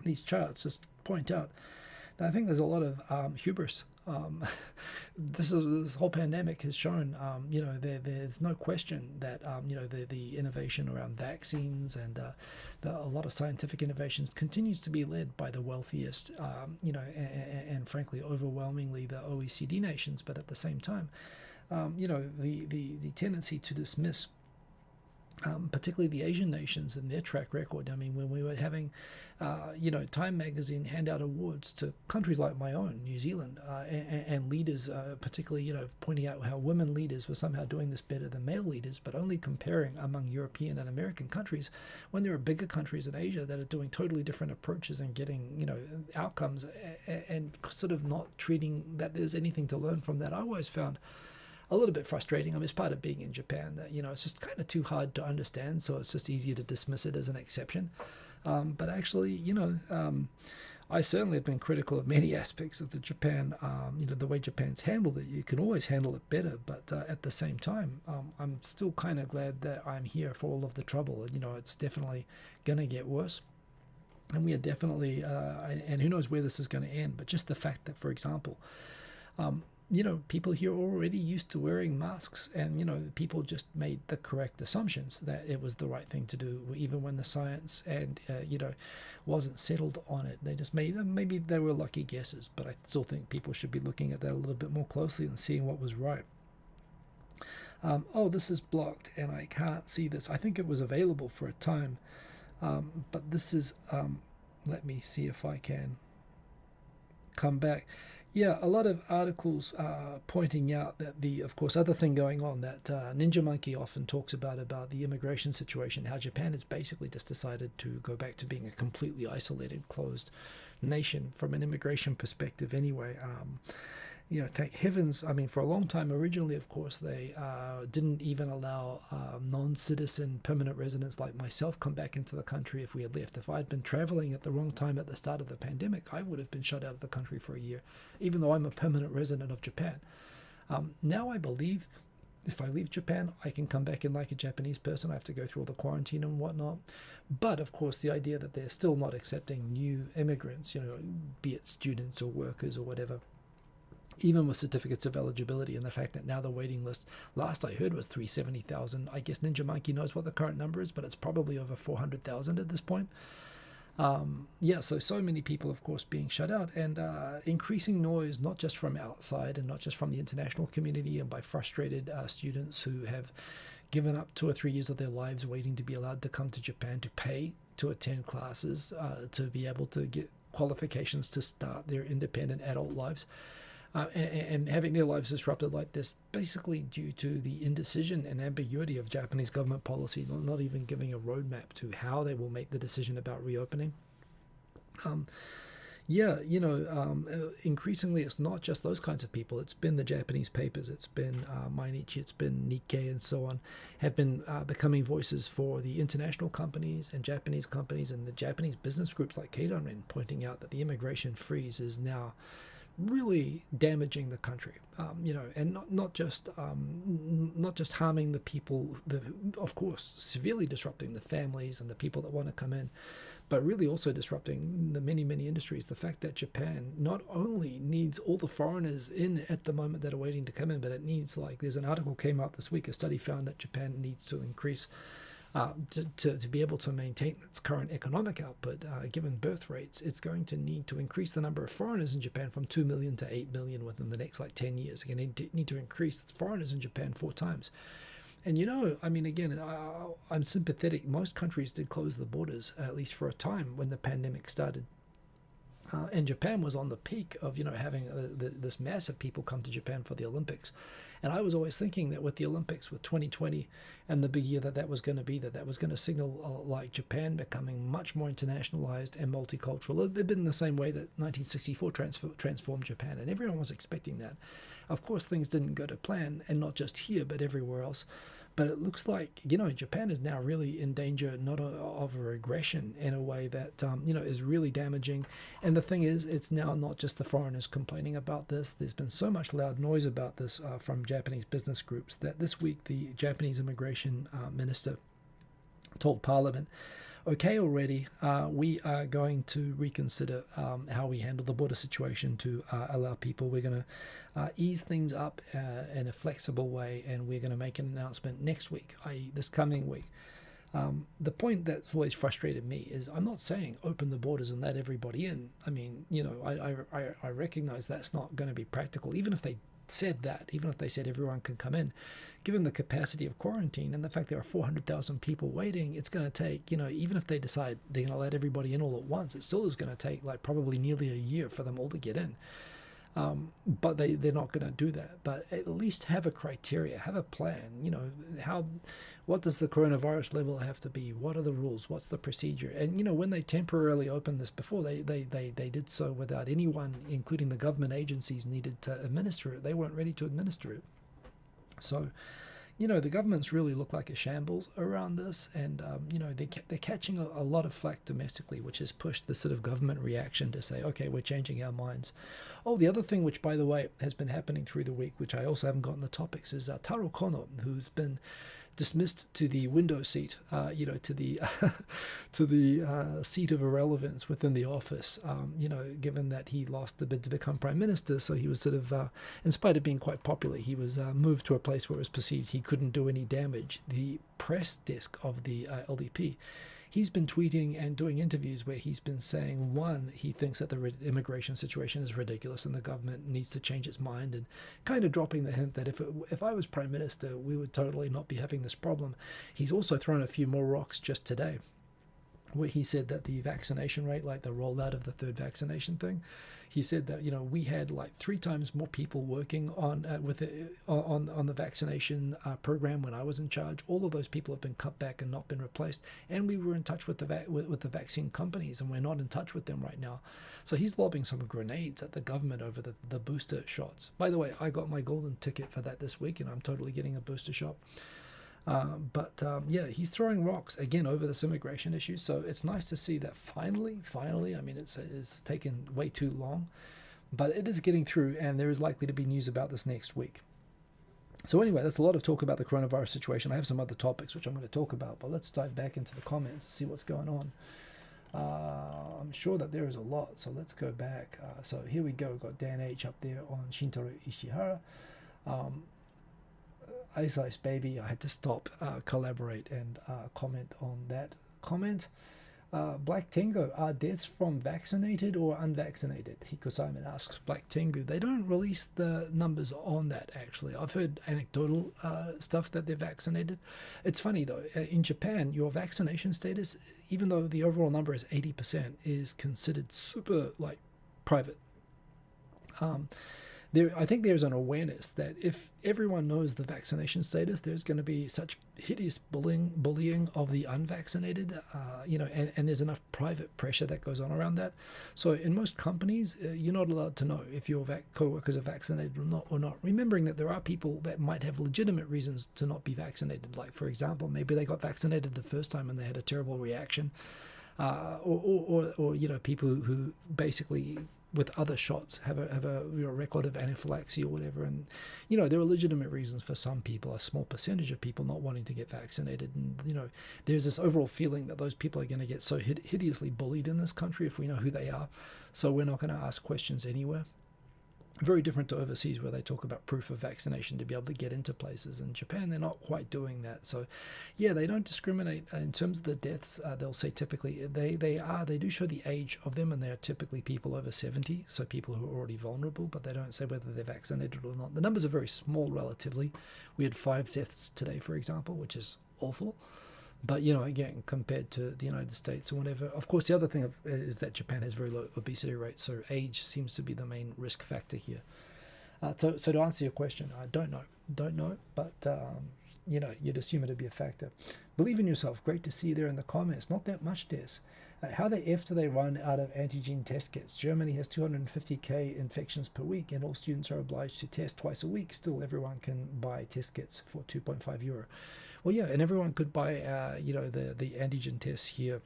These charts just point out that I think there's a lot of hubris. This whole pandemic has shown, there's no question that, the innovation around vaccines and a lot of scientific innovations continues to be led by the wealthiest, and frankly, overwhelmingly the OECD nations. But at the same time, the tendency to dismiss particularly the Asian nations and their track record. I mean, when we were having, Time Magazine hand out awards to countries like my own, New Zealand, and leaders, particularly, pointing out how women leaders were somehow doing this better than male leaders, but only comparing among European and American countries, when there are bigger countries in Asia that are doing totally different approaches and getting, outcomes, and sort of not treating that there's anything to learn from that. I always found a little bit frustrating. I mean, it's part of being in Japan that, it's just kind of too hard to understand, so it's just easier to dismiss it as an exception. But actually, I certainly have been critical of many aspects of the Japan, the way Japan's handled it. You can always handle it better, but at the same time, I'm still kind of glad that I'm here for all of the trouble. It's definitely going to get worse. And we are definitely, and who knows where this is going to end, but just the fact that, for example, people here are already used to wearing masks, and, people just made the correct assumptions that it was the right thing to do, even when the science and, wasn't settled on it. They just maybe they were lucky guesses, but I still think people should be looking at that a little bit more closely and seeing what was right. Oh, this is blocked, and I can't see this. I think it was available for a time, but this is, let me see if I can come back. Yeah, a lot of articles pointing out that of course, other thing going on that Ninja Monkey often talks about the immigration situation, how Japan has basically just decided to go back to being a completely isolated, closed nation from an immigration perspective anyway. Thank heavens, I mean, for a long time, originally, of course, they didn't even allow non-citizen permanent residents like myself come back into the country if we had left. If I'd been traveling at the wrong time at the start of the pandemic, I would have been shut out of the country for a year, even though I'm a permanent resident of Japan. Now I believe if I leave Japan, I can come back in like a Japanese person. I have to go through all the quarantine and whatnot. But, of course, the idea that they're still not accepting new immigrants, be it students or workers or whatever, even with certificates of eligibility, and the fact that now the waiting list, last I heard, was 370,000. I guess Ninja Monkey knows what the current number is, but it's probably over 400,000 at this point. So many people, of course, being shut out, and increasing noise, not just from outside and not just from the international community and by frustrated students who have given up 2 or 3 years of their lives waiting to be allowed to come to Japan, to pay to attend classes, to be able to get qualifications to start their independent adult lives. And having their lives disrupted like this, basically due to the indecision and ambiguity of Japanese government policy, not even giving a roadmap to how they will make the decision about reopening. Increasingly, it's not just those kinds of people. It's been the Japanese papers, it's been Mainichi, it's been Nikkei, and so on, have been becoming voices for the international companies and Japanese companies and the Japanese business groups like Keidanren, pointing out that the immigration freeze is now really damaging the country, and not just harming the people, of course, severely disrupting the families and the people that want to come in, but really also disrupting the many industries. The fact that Japan not only needs all the foreigners in at the moment that are waiting to come in, but it needs, there's an article came out this week, a study found that Japan needs to increase to be able to maintain its current economic output, given birth rates. It's going to need to increase the number of foreigners in Japan from 2 million to 8 million within the next 10 years. Again, they need to increase foreigners in Japan 4 times. And I'm sympathetic. Most countries did close the borders, at least for a time, when the pandemic started. And Japan was on the peak of, having this mass of people come to Japan for the Olympics. And I was always thinking that with the Olympics, with 2020 and the big year that was going to be, that was going to signal Japan becoming much more internationalized and multicultural. It had been the same way that 1964 transformed Japan, and everyone was expecting that. Of course, things didn't go to plan, and not just here, but everywhere else. But it looks like, Japan is now really in danger, not of a regression in a way that, is really damaging. And the thing is, it's now not just the foreigners complaining about this. There's been so much loud noise about this from Japanese business groups that this week the Japanese immigration minister told Parliament, okay, already, we are going to reconsider how we handle the border situation to allow people. We're going to ease things up in a flexible way, and we're going to make an announcement next week, i.e. this coming week. The point that's always frustrated me is I'm not saying open the borders and let everybody in. I mean, I recognize that's not going to be practical, even if they said that, even if they said everyone can come in. Given the capacity of quarantine and the fact there are 400,000 people waiting, it's going to take, even if they decide they're going to let everybody in all at once, it still is going to take probably nearly a year for them all to get in. But they're not going to do that. But at least have a criteria, have a plan. What does the coronavirus level have to be? What are the rules? What's the procedure? And when they temporarily opened this before, they did so without anyone, including the government agencies, needed to administer it. They weren't ready to administer it. So, the governments really look like a shambles around this, and they're catching a lot of flack domestically, which has pushed the sort of government reaction to say, okay, we're changing our minds. Oh, the other thing, which by the way has been happening through the week, which I also haven't gotten the topics, is Taro Kono, who's been dismissed to the window seat, to the to the seat of irrelevance within the office. Given that he lost the bid to become prime minister, so he was sort of, in spite of being quite popular, he was moved to a place where it was perceived he couldn't do any damage. The press desk of the LDP. He's been tweeting and doing interviews where he's been saying, one, he thinks that the immigration situation is ridiculous and the government needs to change its mind, and kind of dropping the hint that if I was prime minister, we would totally not be having this problem. He's also thrown a few more rocks just today, where he said that the vaccination rate, like the rollout of the third vaccination thing, he said that we had like 3 times more people working on the vaccination program when I was in charge. All of those people have been cut back and not been replaced, and we were in touch with the vaccine companies, and we're not in touch with them right now. So he's lobbing some grenades at the government over the booster shots. By the way, I got my golden ticket for that this week, and I'm totally getting a booster shot. He's throwing rocks again over this immigration issue. So it's nice to see that finally, I mean, it's taken way too long, but it is getting through, and there is likely to be news about this next week. So anyway, that's a lot of talk about the coronavirus situation. I have some other topics which I'm going to talk about, but let's dive back into the comments, see what's going on. I'm sure that there is a lot, so let's go back. So here we go. We've got Dan H up there on Shintaro Ishihara. Ice Ice Baby, I had to stop, collaborate, and comment on that comment. Black Tengu, are deaths from vaccinated or unvaccinated? Hiko Simon asks Black Tengu. They don't release the numbers on that, actually. I've heard anecdotal stuff that they're vaccinated. It's funny, though. In Japan, your vaccination status, even though the overall number is 80%, is considered super, private. I think there's an awareness that if everyone knows the vaccination status, there's going to be such hideous bullying of the unvaccinated, and there's enough private pressure that goes on around that. So in most companies, you're not allowed to know if your co-workers are vaccinated or not, remembering that there are people that might have legitimate reasons to not be vaccinated. Like, for example, maybe they got vaccinated the first time and they had a terrible reaction, or people who basically, with other shots, have a record of anaphylaxis or whatever, and there are legitimate reasons for some people, a small percentage of people, not wanting to get vaccinated, and there's this overall feeling that those people are going to get so hideously bullied in this country if we know who they are, so we're not going to ask questions anywhere. Very different to overseas, where they talk about proof of vaccination to be able to get into places. In Japan, they're not quite doing that. So, yeah, they don't discriminate in terms of the deaths. They'll say typically they do show the age of them, and they are typically people over 70, so people who are already vulnerable. But they don't say whether they're vaccinated or not. The numbers are very small relatively. We had 5 deaths today, for example, which is awful. But, again, compared to the United States or whatever. Of course, the other thing is that Japan has very low obesity rates, so age seems to be the main risk factor here. So to answer your question, I don't know, but, you'd assume it would be a factor. Believe in yourself. Great to see you there in the comments. Not that much, Des. How the F do they run out of antigen test kits? Germany has 250k infections per week, and all students are obliged to test twice a week. Still, everyone can buy test kits for €2.5. Well, yeah, and everyone could buy, the antigen tests here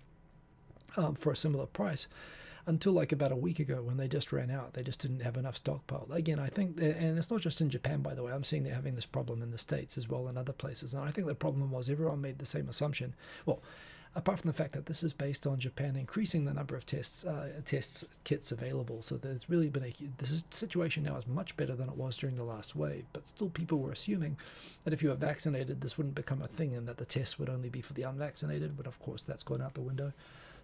for a similar price until about a week ago, when they just ran out. They just didn't have enough stockpile. Again, I think, and it's not just in Japan, by the way. I'm seeing they're having this problem in the States as well and other places. And I think the problem was everyone made the same assumption. Well, apart from the fact that this is based on Japan increasing the number of tests kits available. So there's really been this situation now is much better than it was during the last wave, but still people were assuming that if you were vaccinated, this wouldn't become a thing, and that the tests would only be for the unvaccinated. But of course, that's gone out the window.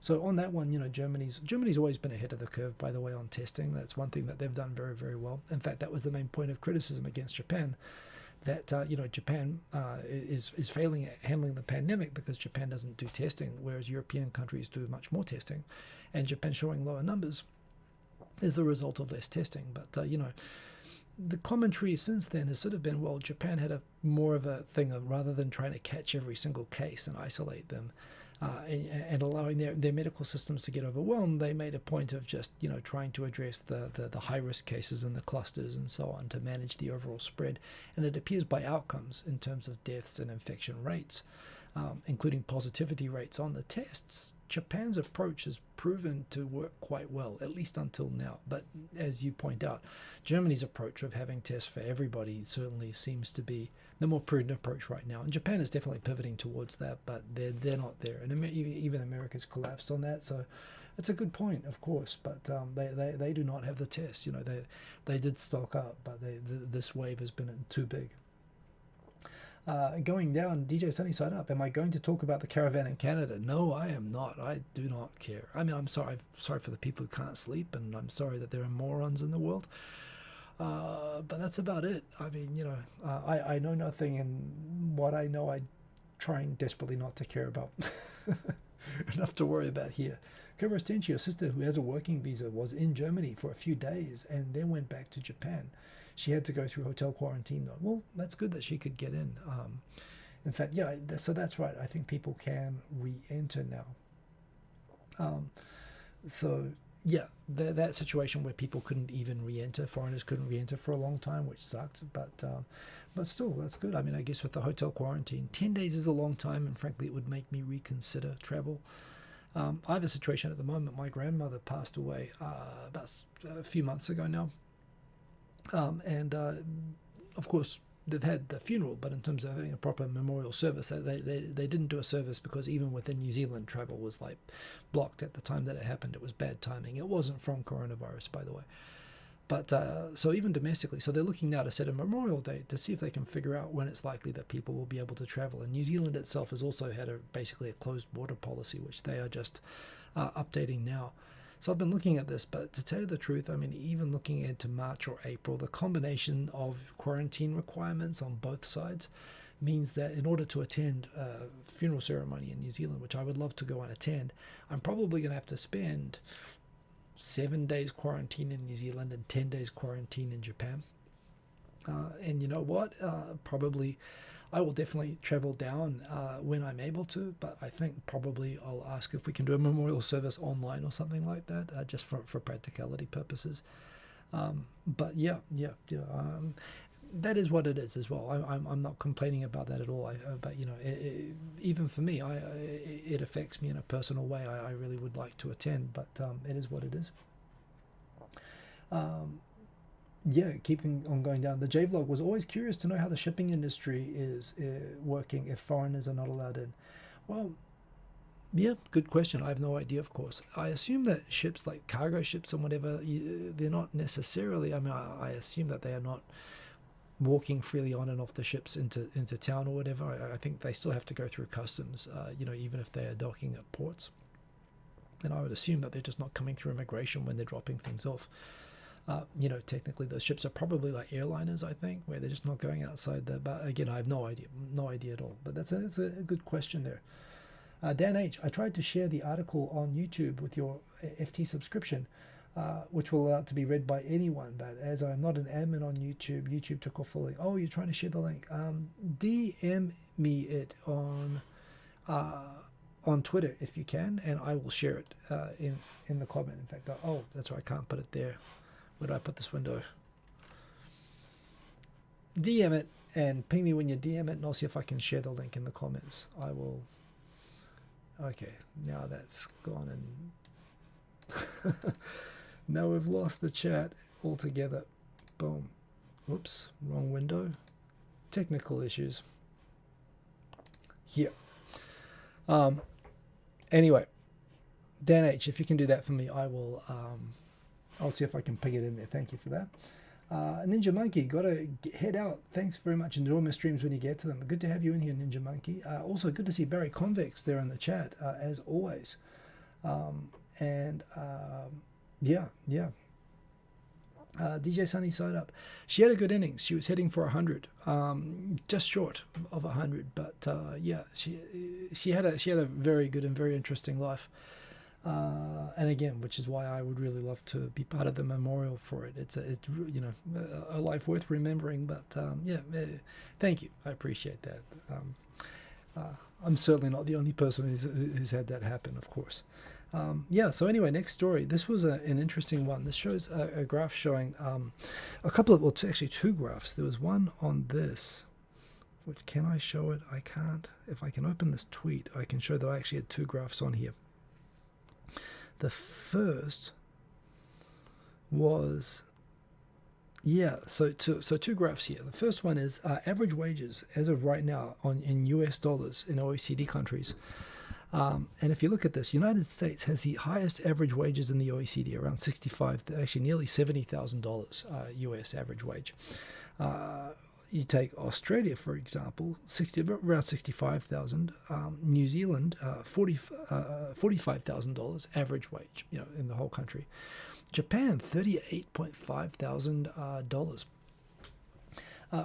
So on that one, Germany's always been ahead of the curve, by the way, on testing. That's one thing that they've done very, very well. In fact, that was the main point of criticism against Japan, that Japan is failing at handling the pandemic because Japan doesn't do testing, whereas European countries do much more testing, and Japan showing lower numbers is the result of less testing. But the commentary since then has sort of been, well, Japan had more of a thing of, rather than trying to catch every single case and isolate them, and allowing their medical systems to get overwhelmed, they made a point of just, trying to address the high-risk cases and the clusters and so on to manage the overall spread. And it appears by outcomes in terms of deaths and infection rates, including positivity rates on the tests, Japan's approach has proven to work quite well, at least until now. But as you point out, Germany's approach of having tests for everybody certainly seems to be the more prudent approach right now. And Japan is definitely pivoting towards that, but they're not there. And even America's collapsed on that. So it's a good point, of course, but they do not have the tests. They did stock up, but this wave has been too big. Going down, DJ Sunnyside Up. Am I going to talk about the caravan in Canada? No, I am not. I do not care. I mean, I'm sorry for the people who can't sleep, and I'm sorry that there are morons in the world. But that's about it. I mean, I know nothing, and what I know, I'm trying desperately not to care about. Enough to worry about here. Kura Stenchi, your sister who has a working visa, was in Germany for a few days and then went back to Japan. She had to go through hotel quarantine, though. Well, that's good that she could get in. In fact, yeah, so that's right. I think people can re-enter now. So, yeah, that situation where people couldn't even re-enter, foreigners couldn't re-enter for a long time, which sucked. But still, that's good. I mean, I guess with the hotel quarantine, 10 days is a long time, and frankly, it would make me reconsider travel. I have a situation at the moment. My grandmother passed away about a few months ago now. Of course, they've had the funeral, but in terms of having a proper memorial service, they didn't do a service because even within New Zealand, travel was like blocked at the time that it happened. It was bad timing. It wasn't from coronavirus, by the way. But so even domestically, so they're looking now to set a memorial date to see if they can figure out when it's likely that people will be able to travel. And New Zealand itself has also had basically a closed border policy, which they are just updating now. So I've been looking at this, but to tell you the truth, I mean, even looking into March or April, the combination of quarantine requirements on both sides means that in order to attend a funeral ceremony in New Zealand, which I would love to go and attend, I'm probably going to have to spend 7 days quarantine in New Zealand and 10 days quarantine in Japan. And you know what? Probably I will definitely travel down when I'm able to, but I think probably I'll ask if we can do a memorial service online or something like that, just for practicality purposes. But yeah. That is what it is as well. I'm not complaining about that at all. But even for me, it affects me in a personal way. I really would like to attend, but it is what it is. Keeping on going down. The J-Vlog was always curious to know how the shipping industry is working if foreigners are not allowed in. Well, yeah, good question. I have no idea, of course. I assume that ships like cargo ships and whatever, they're not necessarily, I mean, I assume that they are not walking freely on and off the ships into town or whatever. I think they still have to go through customs, even if they are docking at ports. And I would assume that they're just not coming through immigration when they're dropping things off. Technically those ships are probably like airliners, I think, where they're just not going outside there. But again, I have no idea at all. But that's a good question there. Dan H, I tried to share the article on YouTube with your FT subscription, which will allow it to be read by anyone. But as I'm not an admin on YouTube took off the link. Oh, you're trying to share the link. DM me it on Twitter if you can, and I will share it in the comment. In fact, that's right, I can't put it there. Where do I put this window? DM it and ping me when you DM it, and I'll see if I can share the link in the comments. I will. Okay, now that's gone, and now we've lost the chat altogether. Boom. Whoops, wrong window. Technical issues. Here. Anyway, Dan H, if you can do that for me, I will. I'll see if I can ping it in there. Thank you for that. Ninja Monkey, got to head out. Thanks very much. Enjoy my streams when you get to them. Good to have you in here, Ninja Monkey. Also, good to see Barry Convex there in the chat, as always. DJ Sunny Side Up. She had a good innings. She was heading for 100, just short of 100. But she had a very good and very interesting life. And again, which is why I would really love to be part of the memorial for it. It's a life worth remembering. But thank you. I appreciate that. I'm certainly not the only person who's had that happen, of course. Yeah, so anyway, next story. This was an interesting one. This shows a graph showing a couple of, well, actually two graphs. There was one on this, which, can I show it? I can't. If I can open this tweet, I can show that I actually had two graphs on here. The first was, yeah, so two graphs here. The first one is average wages as of right now in US dollars in OECD countries. And if you look at this, United States has the highest average wages in the OECD, around 65, actually nearly $70,000 US average wage. You take Australia, for example, around 65,000. New Zealand, $45,000 average wage, in the whole country. Japan, $38.5 thousand.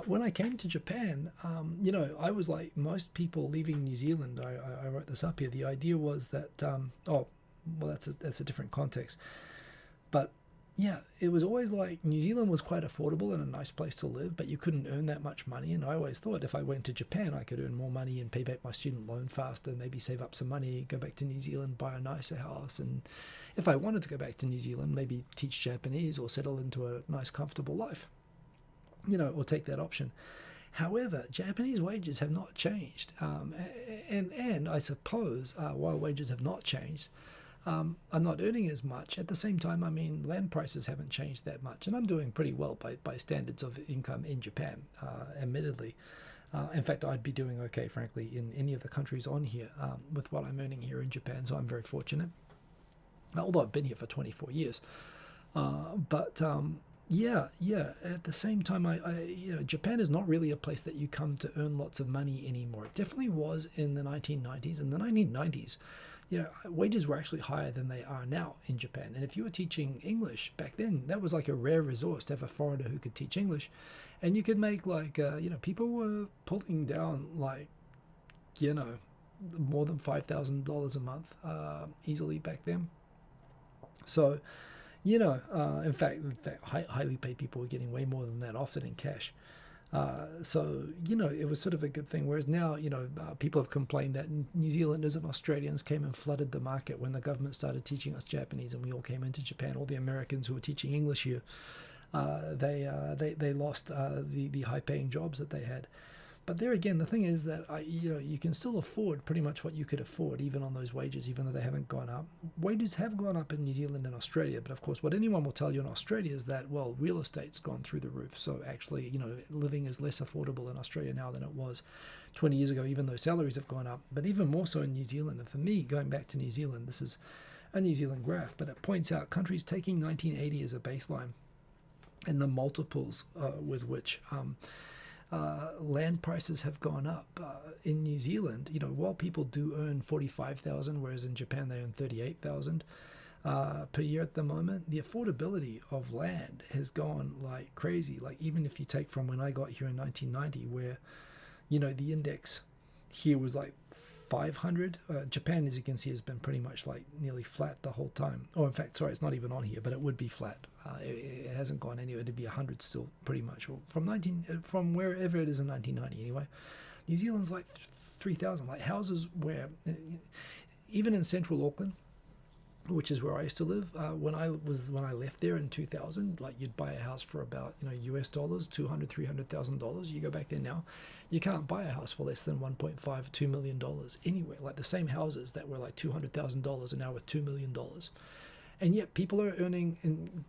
When I came to Japan, I was like most people leaving New Zealand. I wrote this up here. The idea was that, that's a different context. But yeah, it was always like New Zealand was quite affordable and a nice place to live, but you couldn't earn that much money. And I always thought if I went to Japan, I could earn more money and pay back my student loan faster, maybe save up some money, go back to New Zealand, buy a nicer house. And if I wanted to go back to New Zealand, maybe teach Japanese or settle into a nice, comfortable life, or take that option. However, Japanese wages have not changed. And I suppose while wages have not changed, I'm not earning as much. At the same time, land prices haven't changed that much, and I'm doing pretty well by standards of income in Japan, admittedly. In fact, I'd be doing okay, frankly, in any of the countries on here with what I'm earning here in Japan, so I'm very fortunate, although I've been here for 24 years. Yeah. At the same time, Japan is not really a place that you come to earn lots of money anymore. It definitely was in the 1990s. In the 1990s, wages were actually higher than they are now in Japan. And if you were teaching English back then, that was like a rare resource to have a foreigner who could teach English. And you could make people were pulling down more than $5,000 a month easily back then. So, in fact, highly paid people were getting way more than that, often in cash. It was sort of a good thing. Whereas now, people have complained that New Zealanders and Australians came and flooded the market when the government started teaching us Japanese, and we all came into Japan. All the Americans who were teaching English here, they lost the high-paying jobs that they had. But there again, the thing is that you can still afford pretty much what you could afford, even on those wages, even though they haven't gone up. Wages have gone up in New Zealand and Australia, but of course, what anyone will tell you in Australia is that, well, real estate's gone through the roof. So actually, living is less affordable in Australia now than it was 20 years ago, even though salaries have gone up. But even more so in New Zealand. And for me, going back to New Zealand, this is a New Zealand graph, but it points out countries taking 1980 as a baseline and the multiples with which land prices have gone up. In New Zealand, while people do earn 45,000, whereas in Japan they earn 38,000 per year at the moment, the affordability of land has gone like crazy. Like even if you take from when I got here in 1990, where the index here was like 500. Japan, as you can see, has been pretty much like nearly flat the whole time. Or in fact, sorry, it's not even on here, but it would be flat. It hasn't gone anywhere. It'd be 100 still, pretty much. Or from wherever it is in 1990, anyway. New Zealand's like 3,000. Like houses where, even in central Auckland, which is where I used to live, when I left there in 2000, like you'd buy a house for about US dollars, $200,000-$300,000. You go back there now, you can't buy a house for less than $1.5-2 million anywhere. Like the same houses that were like $200,000 are now worth $2 million, and yet people are earning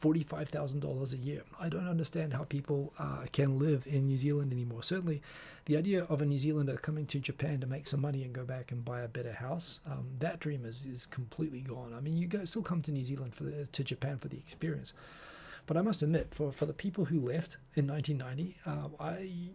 $45,000 a year. I don't understand how people can live in New Zealand anymore. Certainly, the idea of a New Zealander coming to Japan to make some money and go back and buy a better house, that dream is completely gone. I mean, you still come to New Zealand to Japan for the experience. But I must admit, for the people who left in 1990,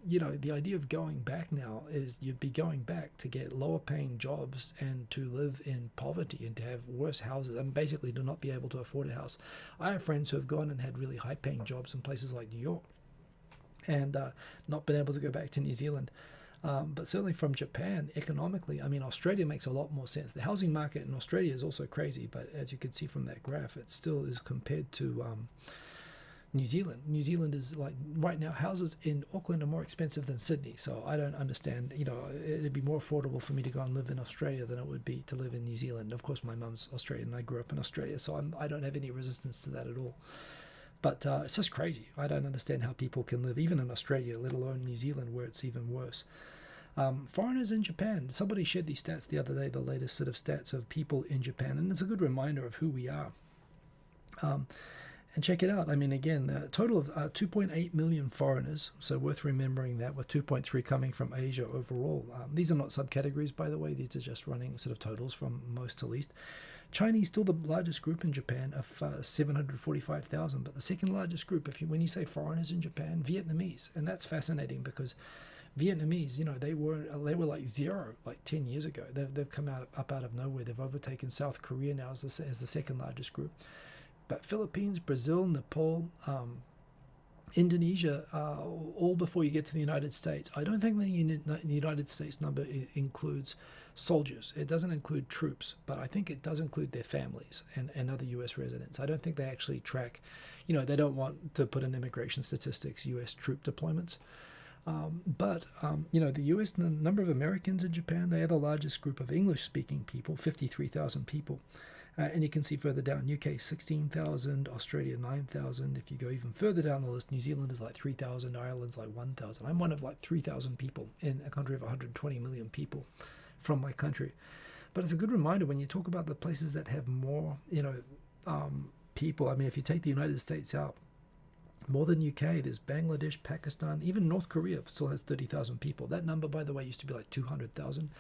the idea of going back now is you'd be going back to get lower paying jobs and to live in poverty and to have worse houses and basically to not be able to afford a house. I have friends who have gone and had really high paying jobs in places like New York and not been able to go back to New Zealand. But certainly from Japan, economically, I mean, Australia makes a lot more sense. The housing market in Australia is also crazy, but as you can see from that graph, it still is compared to New Zealand. New Zealand is like, right now, houses in Auckland are more expensive than Sydney. So I don't understand, it'd be more affordable for me to go and live in Australia than it would be to live in New Zealand. Of course, my mum's Australian and I grew up in Australia, so I don't have any resistance to that at all. But it's just crazy. I don't understand how people can live even in Australia, let alone New Zealand, where it's even worse. Foreigners in Japan. Somebody shared these stats the other day, the latest sort of stats of people in Japan, and it's a good reminder of who we are. And check it out. I mean, again, a total of 2.8 million foreigners, so worth remembering that, with 2.3 coming from Asia overall. These are not subcategories, by the way. These are just running sort of totals from most to least. Chinese still the largest group in Japan of 745,000, but the second largest group, when you say foreigners in Japan, Vietnamese, and that's fascinating because Vietnamese, they were like zero like 10 years ago. They've come up out of nowhere. They've overtaken South Korea now as the second largest group. But Philippines, Brazil, Nepal, Indonesia, all before you get to the United States. I don't think the United States number includes soldiers. It doesn't include troops, but I think it does include their families and other U.S. residents. I don't think they actually track, they don't want to put in immigration statistics U.S. troop deployments. But the U.S., the number of Americans in Japan, they are the largest group of English-speaking people, 53,000 people. And you can see further down, UK 16,000, Australia 9,000. If you go even further down the list, New Zealand is like 3,000, Ireland's like 1,000. I'm one of like 3,000 people in a country of 120 million people from my country. But it's a good reminder when you talk about the places that have more, people. I mean, if you take the United States out, more than UK, there's Bangladesh, Pakistan, even North Korea still has 30,000 people. That number, by the way, used to be like 200,000.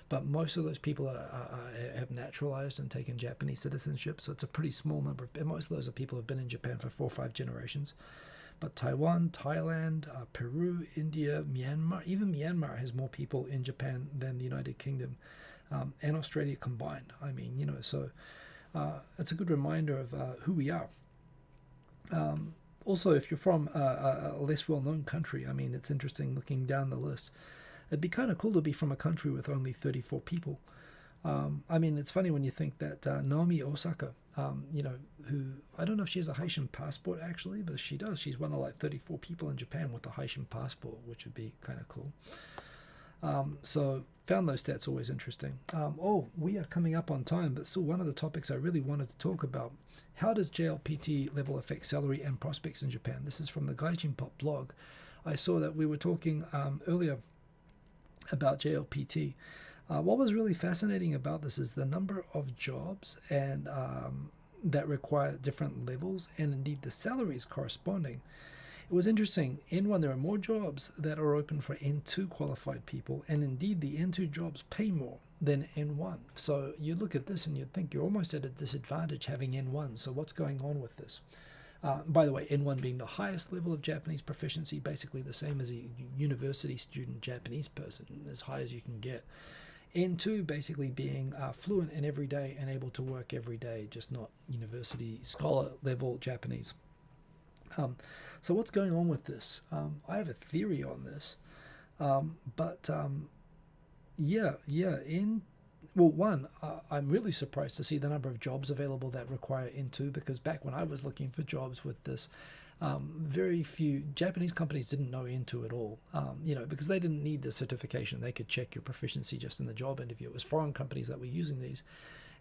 But most of those people have naturalized and taken Japanese citizenship, so it's a pretty small number. And most of those are people who have been in Japan for 4 or 5 generations. But Taiwan, Thailand, Peru, India, Myanmar, even Myanmar has more people in Japan than the United Kingdom and Australia combined. I mean, so it's a good reminder of who we are. Also, if you're from a less well-known country, I mean, it's interesting looking down the list. It'd be kind of cool to be from a country with only 34 people. I mean, it's funny when you think that Naomi Osaka, who, I don't know if she has a Haitian passport actually, but she does. She's one of like 34 people in Japan with a Haitian passport, which would be kind of cool. So found those stats always interesting. We are coming up on time, but still one of the topics I really wanted to talk about. How does JLPT level affect salary and prospects in Japan? This is from the Gaijin Pop blog. I saw that we were talking earlier about JLPT. What was really fascinating about this is the number of jobs and that require different levels, and indeed the salaries corresponding. It was interesting. N1, there are more jobs that are open for N2 qualified people, and indeed the N2 jobs pay more than N1. So you look at this and you'd think you're almost at a disadvantage having N1. So what's going on with this? By the way, N1 being the highest level of Japanese proficiency, basically the same as a university student Japanese person, as high as you can get. N2 basically being fluent in every day and able to work every day, just not university scholar level Japanese. So what's going on with this? I have a theory on this, I'm really surprised to see the number of jobs available that require N2, because back when I was looking for jobs with this, very few Japanese companies didn't know N2 at all, because they didn't need the certification. They could check your proficiency just in the job interview. It was foreign companies that were using these.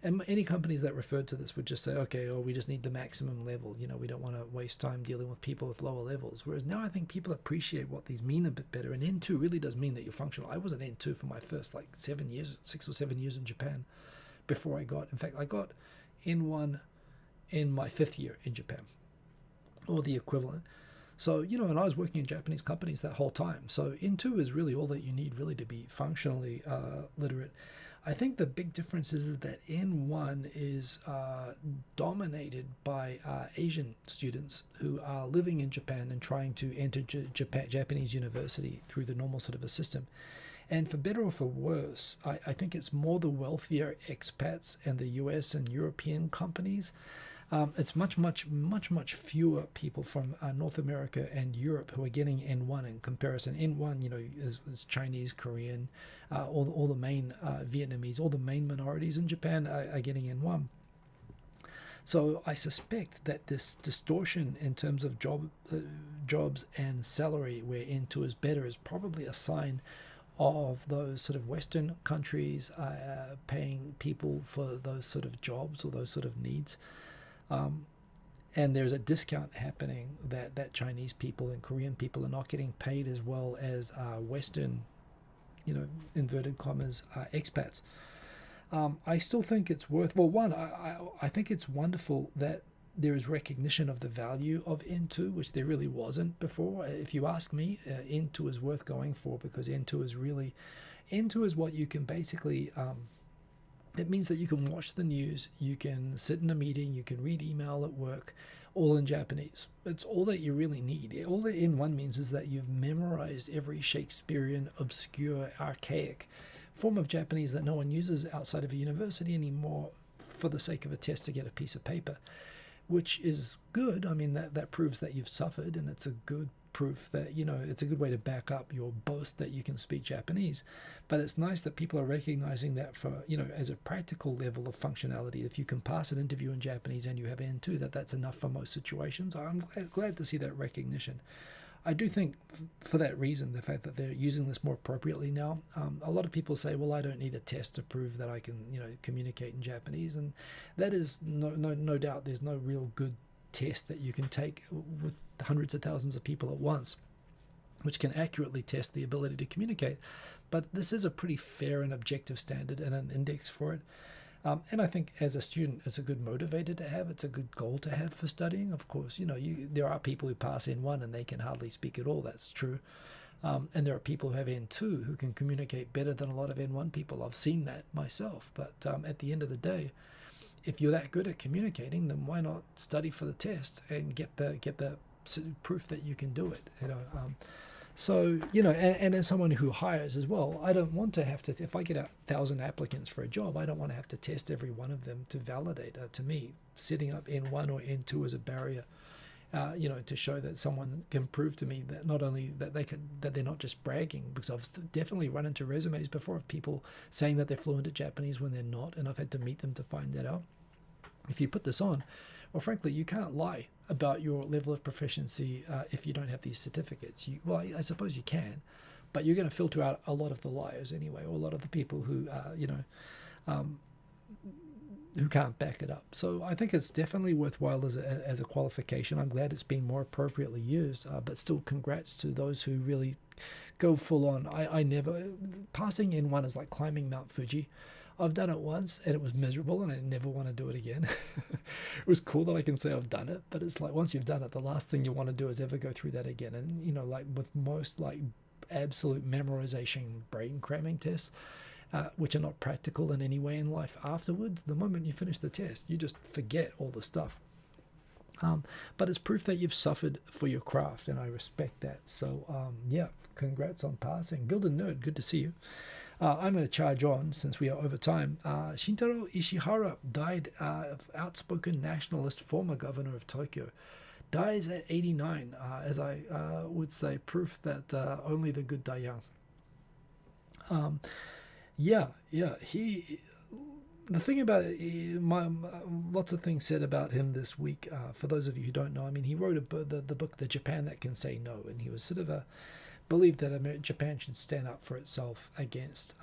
And any companies that referred to this would just say, okay, we just need the maximum level. We don't want to waste time dealing with people with lower levels. Whereas now I think people appreciate what these mean a bit better. And N2 really does mean that you're functional. I was an N2 for my first 6 or 7 years in Japan before I got N1 in my 5th year in Japan, or the equivalent. So, and I was working in Japanese companies that whole time. So N2 is really all that you need really to be functionally literate. I think the big difference is that N1 is dominated by Asian students who are living in Japan and trying to enter Japanese university through the normal sort of a system. And for better or for worse, I think it's more the wealthier expats and the US and European companies. It's much fewer people from North America and Europe who are getting N1 in comparison. N1, is Chinese, Korean, all the main Vietnamese, all the main minorities in Japan are getting N1. So I suspect that this distortion in terms of jobs and salary, where N2 is better, is probably a sign of those sort of Western countries paying people for those sort of jobs or those sort of needs. And there's a discount happening that Chinese people and Korean people are not getting paid as well as Western, inverted commas, expats. I still think it's I think it's wonderful that there is recognition of the value of N2, which there really wasn't before. If you ask me, N2 is worth going for, because N2 is what you can basically, it means that you can watch the news, you can sit in a meeting, you can read email at work, all in Japanese. It's all that you really need. All that N1 means is that you've memorized every Shakespearean, obscure, archaic form of Japanese that no one uses outside of a university anymore for the sake of a test to get a piece of paper, which is good. I mean, that proves that you've suffered, and it's a good proof that, it's a good way to back up your boast that you can speak Japanese. But it's nice that people are recognizing that for, as a practical level of functionality, if you can pass an interview in Japanese and you have N2, that's enough for most situations. I'm glad to see that recognition. I do think for that reason, the fact that they're using this more appropriately now, a lot of people say, well, I don't need a test to prove that I can, communicate in Japanese. And that is no doubt. There's no real good test that you can take with hundreds of thousands of people at once, which can accurately test the ability to communicate. But this is a pretty fair and objective standard and an index for it. And I think as a student, it's a good motivator to have. It's a good goal to have for studying. Of course, there are people who pass N1 and they can hardly speak at all. That's true. And there are people who have N2 who can communicate better than a lot of N1 people. I've seen that myself. But at the end of the day, if you're that good at communicating, then why not study for the test and get the proof that you can do it? So, and as someone who hires as well, I don't want to have to, if I get 1,000 applicants for a job, I don't want to have to test every one of them to validate. To me, setting up N1 or N2 as a barrier, to show that someone can prove to me that not only that they're not just bragging, because I've definitely run into resumes before of people saying that they're fluent at Japanese when they're not, and I've had to meet them to find that out. If you put this on, well, frankly, you can't lie about your level of proficiency if you don't have these certificates. I suppose you can, but you're going to filter out a lot of the liars anyway, or a lot of the people who, who can't back it up. So I think it's definitely worthwhile as a qualification. I'm glad it's being more appropriately used, but still congrats to those who really go full on. I never, passing N1 is like climbing Mount Fuji. I've done it once and it was miserable and I never want to do it again. It was cool that I can say I've done it, but it's like once you've done it, the last thing you want to do is ever go through that again. And, like with most absolute memorization, brain cramming tests, which are not practical in any way in life afterwards, the moment you finish the test, you just forget all the stuff. But it's proof that you've suffered for your craft, and I respect that. So, congrats on passing. Gilded Nerd, good to see you. I'm going to charge on since we are over time. Shintaro Ishihara died, outspoken nationalist, former governor of Tokyo. Dies at 89, as I would say, proof that only the good die young. The thing about it, lots of things said about him this week. For those of you who don't know, I mean, he wrote the book, The Japan That Can Say No, and he was sort of believed that Japan should stand up for itself against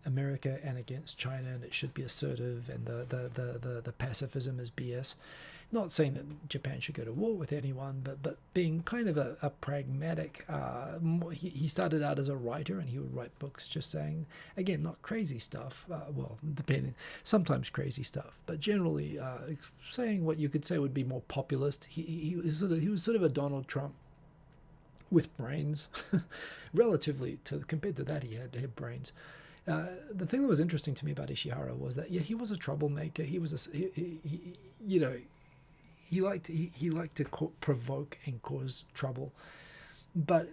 America and against China, and it should be assertive, and the pacifism is BS. Not saying that Japan should go to war with anyone, but being kind of a pragmatic. He started out as a writer, and he would write books just saying, again, not crazy stuff. Depending, sometimes crazy stuff, but generally saying what you could say would be more populist. He was sort of a Donald Trump with brains, relatively compared to that, he had brains. The thing that was interesting to me about Ishihara was that he was a troublemaker. He was he liked to provoke and cause trouble, but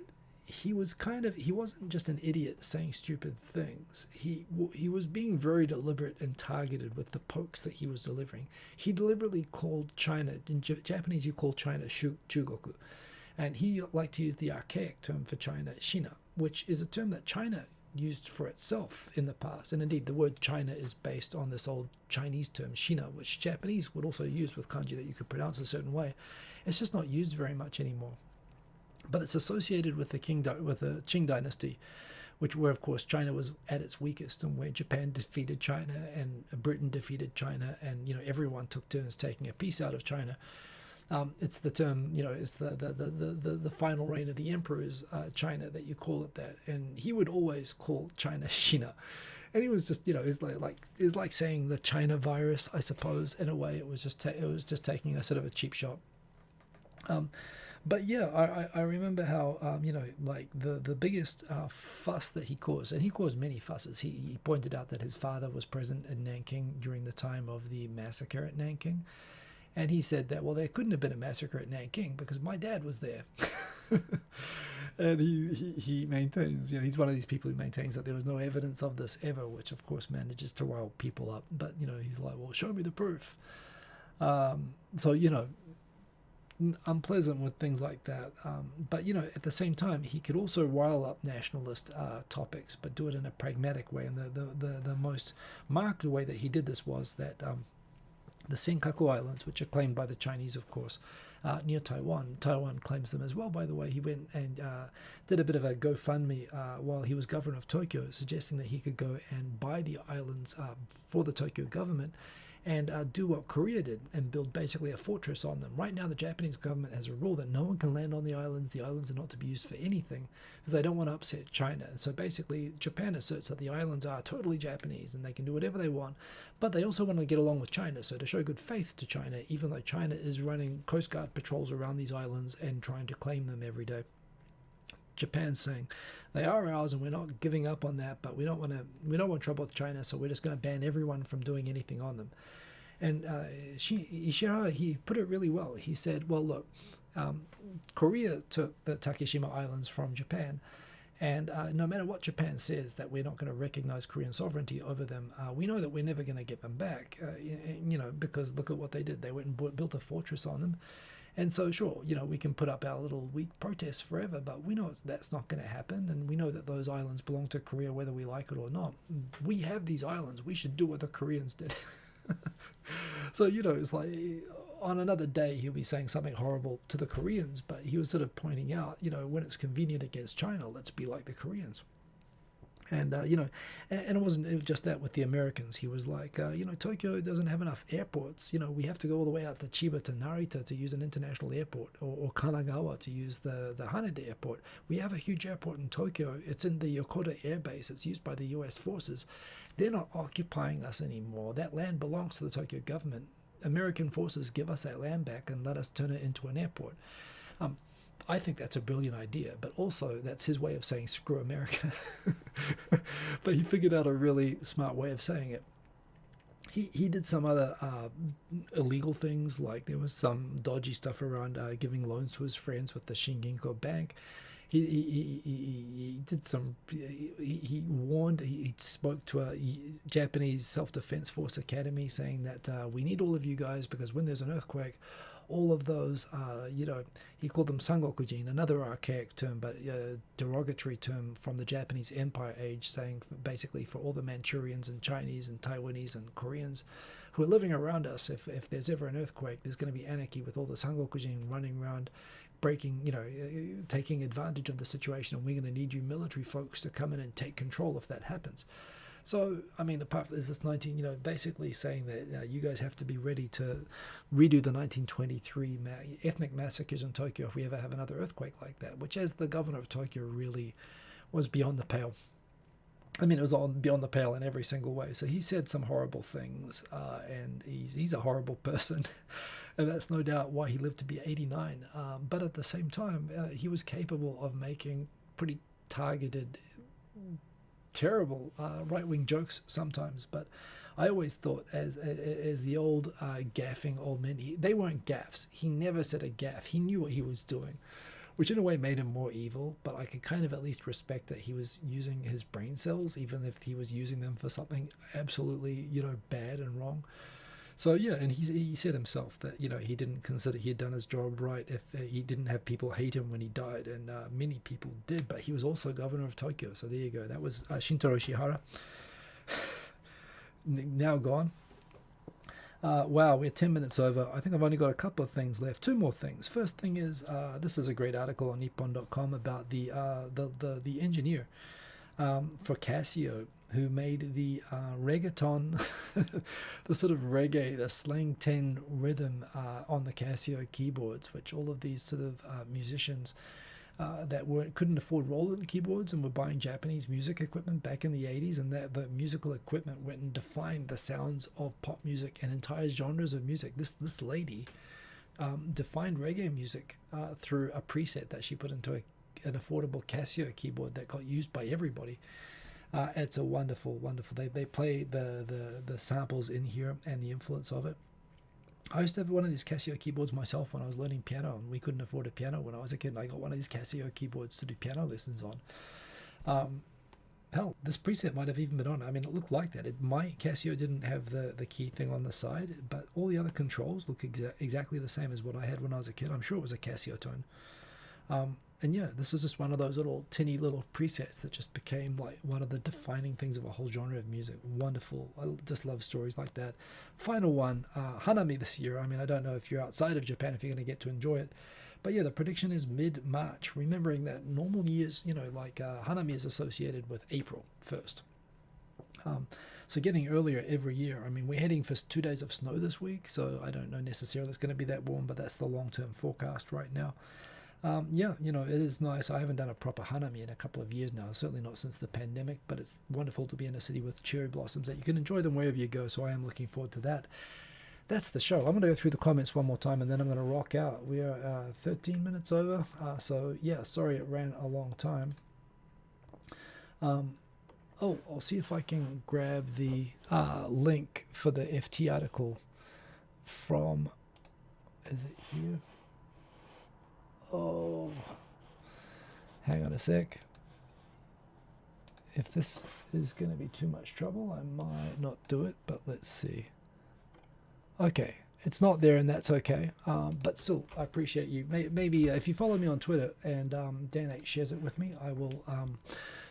he wasn't just an idiot saying stupid things. He was being very deliberate and targeted with the pokes that he was delivering. He deliberately called China, in Japanese you call China Chugoku. And he liked to use the archaic term for China, Shina, which is a term that China used for itself in the past. And indeed, the word China is based on this old Chinese term, Shina, which Japanese would also use with kanji that you could pronounce a certain way. It's just not used very much anymore. But it's associated with the Qing dynasty, where of course China was at its weakest, and where Japan defeated China and Britain defeated China, and everyone took turns taking a piece out of China. It's the term, it's the final reign of the emperor's China that you call it that, and he would always call China Shina, and he was just it's like saying the China virus, I suppose, in a way. It was just taking a sort of a cheap shot. But yeah, I remember how the biggest fuss that he caused, and he caused many fusses. He pointed out that his father was present in Nanking during the time of the massacre at Nanking, and he said that, well, there couldn't have been a massacre at Nanking because my dad was there. And he maintains, he's one of these people who maintains that there was no evidence of this ever, which of course manages to rile people up. But he's like, well, show me the proof. So unpleasant with things like that, but at the same time he could also rile up nationalist topics, but do it in a pragmatic way. And the most marked way that he did this was that the Senkaku Islands, which are claimed by the Chinese, of course, near Taiwan claims them as well, by the way. He went and did a bit of a GoFundMe while he was governor of Tokyo, suggesting that he could go and buy the islands for the Tokyo government and do what Korea did and build basically a fortress on them. Right now, the Japanese government has a rule that no one can land on the islands. The islands are not to be used for anything because they don't want to upset China. And so basically, Japan asserts that the islands are totally Japanese and they can do whatever they want, but they also want to get along with China. So to show good faith to China, even though China is running Coast Guard patrols around these islands and trying to claim them every day, Japan's saying they are ours and we're not giving up on that, but we don't want trouble with China, so we're just going to ban everyone from doing anything on them. And Ishihara, he put it really well. He said, well, look, Korea took the Takeshima Islands from Japan, and no matter what Japan says that we're not going to recognize Korean sovereignty over them, we know that we're never going to get them back, because look at what they did. They went and built a fortress on them. And so, sure, we can put up our little weak protests forever, but we know that's not going to happen, and we know that those islands belong to Korea whether we like it or not. We have these islands. We should do what the Koreans did. So, it's like on another day he'll be saying something horrible to the Koreans, but he was sort of pointing out, when it's convenient against China, let's be like the Koreans. And, and it wasn't just that with the Americans. He was like, Tokyo doesn't have enough airports. We have to go all the way out to Chiba to Narita to use an international airport, or Kanagawa to use the Haneda airport. We have a huge airport in Tokyo. It's in the Yokota Air Base. It's used by the U.S. forces. They're not occupying us anymore. That land belongs to the Tokyo government. American forces give us that land back and let us turn it into an airport. I think that's a brilliant idea, but also that's his way of saying screw America. But he figured out a really smart way of saying it. He did some other illegal things, like there was some dodgy stuff around giving loans to his friends with the Shinginko Bank. He did some. He warned. He spoke to a Japanese Self-Defense Force Academy, saying that we need all of you guys because when there's an earthquake, all of those, he called them Sangokujin, another archaic term, but derogatory term from the Japanese Empire age, saying basically for all the Manchurians and Chinese and Taiwanese and Koreans who are living around us, if there's ever an earthquake, there's going to be anarchy with all the Sangokujin running around, breaking, taking advantage of the situation, and we're going to need you military folks to come in and take control if that happens. So, I mean, apart from this basically saying that you guys have to be ready to redo the 1923 ethnic massacres in Tokyo if we ever have another earthquake like that, which, as the governor of Tokyo, really was beyond the pale. I mean, it was all beyond the pale in every single way. So he said some horrible things, and he's a horrible person, and that's no doubt why he lived to be 89. But at the same time, he was capable of making pretty targeted, terrible right-wing jokes sometimes. But I always thought, as the old gaffing old men, they weren't gaffs. He never said a gaff. He knew what he was doing, which in a way made him more evil, but I could kind of at least respect that he was using his brain cells, even if he was using them for something absolutely, bad and wrong. So yeah, and he said himself that he didn't consider he had done his job right if he didn't have people hate him when he died, and many people did. But he was also governor of Tokyo, so there you go. That was Shintaro Ishihara, now gone. Wow, we're 10 minutes over. I think I've only got a couple of things left. Two more things. First thing is, this is a great article on Nippon.com about the engineer for Casio who made the reggaeton, the sort of reggae, the slang 10 rhythm on the Casio keyboards, which all of these sort of musicians that couldn't afford Roland keyboards and were buying Japanese music equipment back in the 80s, and that the musical equipment went and defined the sounds of pop music and entire genres of music. This lady defined reggae music through a preset that she put into an affordable Casio keyboard that got used by everybody. It's a wonderful. They play the samples in here and the influence of it. I used to have one of these Casio keyboards myself when I was learning piano, and we couldn't afford a piano when I was a kid. And I got one of these Casio keyboards to do piano lessons on. Hell, this preset might have even been on. I mean, it looked like that. My Casio didn't have the key thing on the side, but all the other controls look exactly the same as what I had when I was a kid. I'm sure it was a Casio tone. And yeah, this is just one of those little tinny little presets that just became like one of the defining things of a whole genre of music. Wonderful. I just love stories like that. Final one, Hanami this year. I mean, I don't know if you're outside of Japan, if you're going to get to enjoy it. But yeah, the prediction is mid-March. Remembering that normal years, like Hanami is associated with April 1st. So getting earlier every year. I mean, we're heading for 2 days of snow this week, so I don't know necessarily it's going to be that warm, but that's the long-term forecast right now. Yeah, it is nice. I haven't done a proper Hanami in a couple of years now, certainly not since the pandemic, but it's wonderful to be in a city with cherry blossoms that you can enjoy them wherever you go, so I am looking forward to that. That's the show. I'm going to go through the comments one more time, and then I'm going to rock out. We are 13 minutes over, so yeah, sorry it ran a long time. I'll see if I can grab the link for the FT article from, is it here? Oh, hang on a sec. If this is going to be too much trouble, I might not do it, but let's see. Okay, it's not there, and that's okay. But still, I appreciate you. Maybe if you follow me on Twitter and Dan8 shares it with me, I will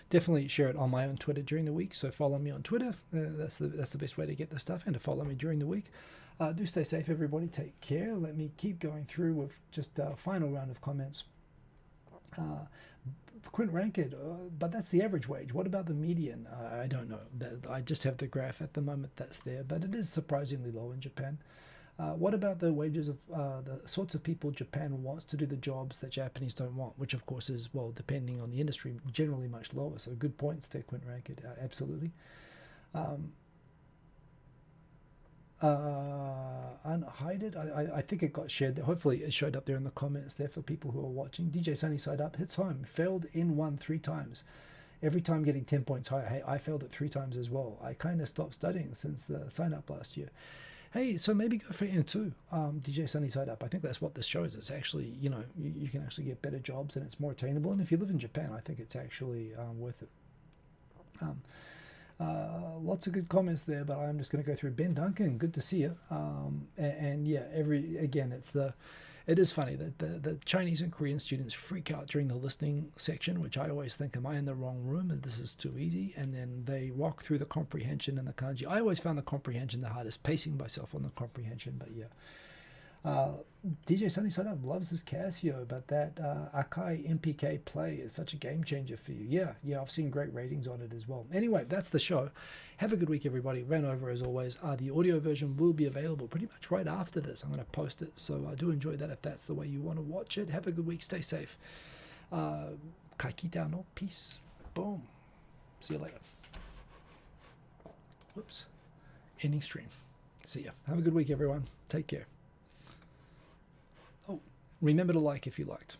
definitely share it on my own Twitter during the week. So follow me on Twitter. That's the best way to get the stuff, and to follow me during the week. Do stay safe, everybody. Take care. Let me keep going through with just a final round of comments. Quint Ranked, but that's the average wage. What about the median? I don't know. I just have the graph at the moment that's there, but it is surprisingly low in Japan. What about the wages of the sorts of people Japan wants to do the jobs that Japanese don't want, which of course is, well, depending on the industry, generally much lower. So good points there, Quint Ranked. Absolutely. Unhide it. I think it got shared there. Hopefully it showed up there in the comments there for people who are watching. DJ Sunny Side Up hits home. Failed in 1 3 times. Every time getting 10 points higher. Hey, I failed it 3 times as well. I kind of stopped studying since the sign up last year. Hey, so maybe go for N2. DJ Sunny Side Up. I think that's what this shows. It's actually, you can actually get better jobs and it's more attainable. And if you live in Japan, I think it's actually worth it. Lots of good comments there, but I'm just going to go through. Ben Duncan, good to see you. And yeah, it is funny that the Chinese and Korean students freak out during the listening section, which I always think, am I in the wrong room? This is too easy. And then they rock through the comprehension and the kanji. I always found the comprehension the hardest, pacing myself on the comprehension, but yeah. DJ Sunny Side Up loves his Casio, but that Akai MPK play is such a game changer for you. Yeah, I've seen great ratings on it as well. Anyway, that's the show. Have a good week, everybody. Ran over as always. The audio version will be available pretty much right after this. I'm going to post it, so I do enjoy that if that's the way you want to watch it. Have a good week. Stay safe. Kaikita no peace. Boom. See you later. Whoops. Ending stream. See ya. Have a good week, everyone. Take care. Remember to like if you liked.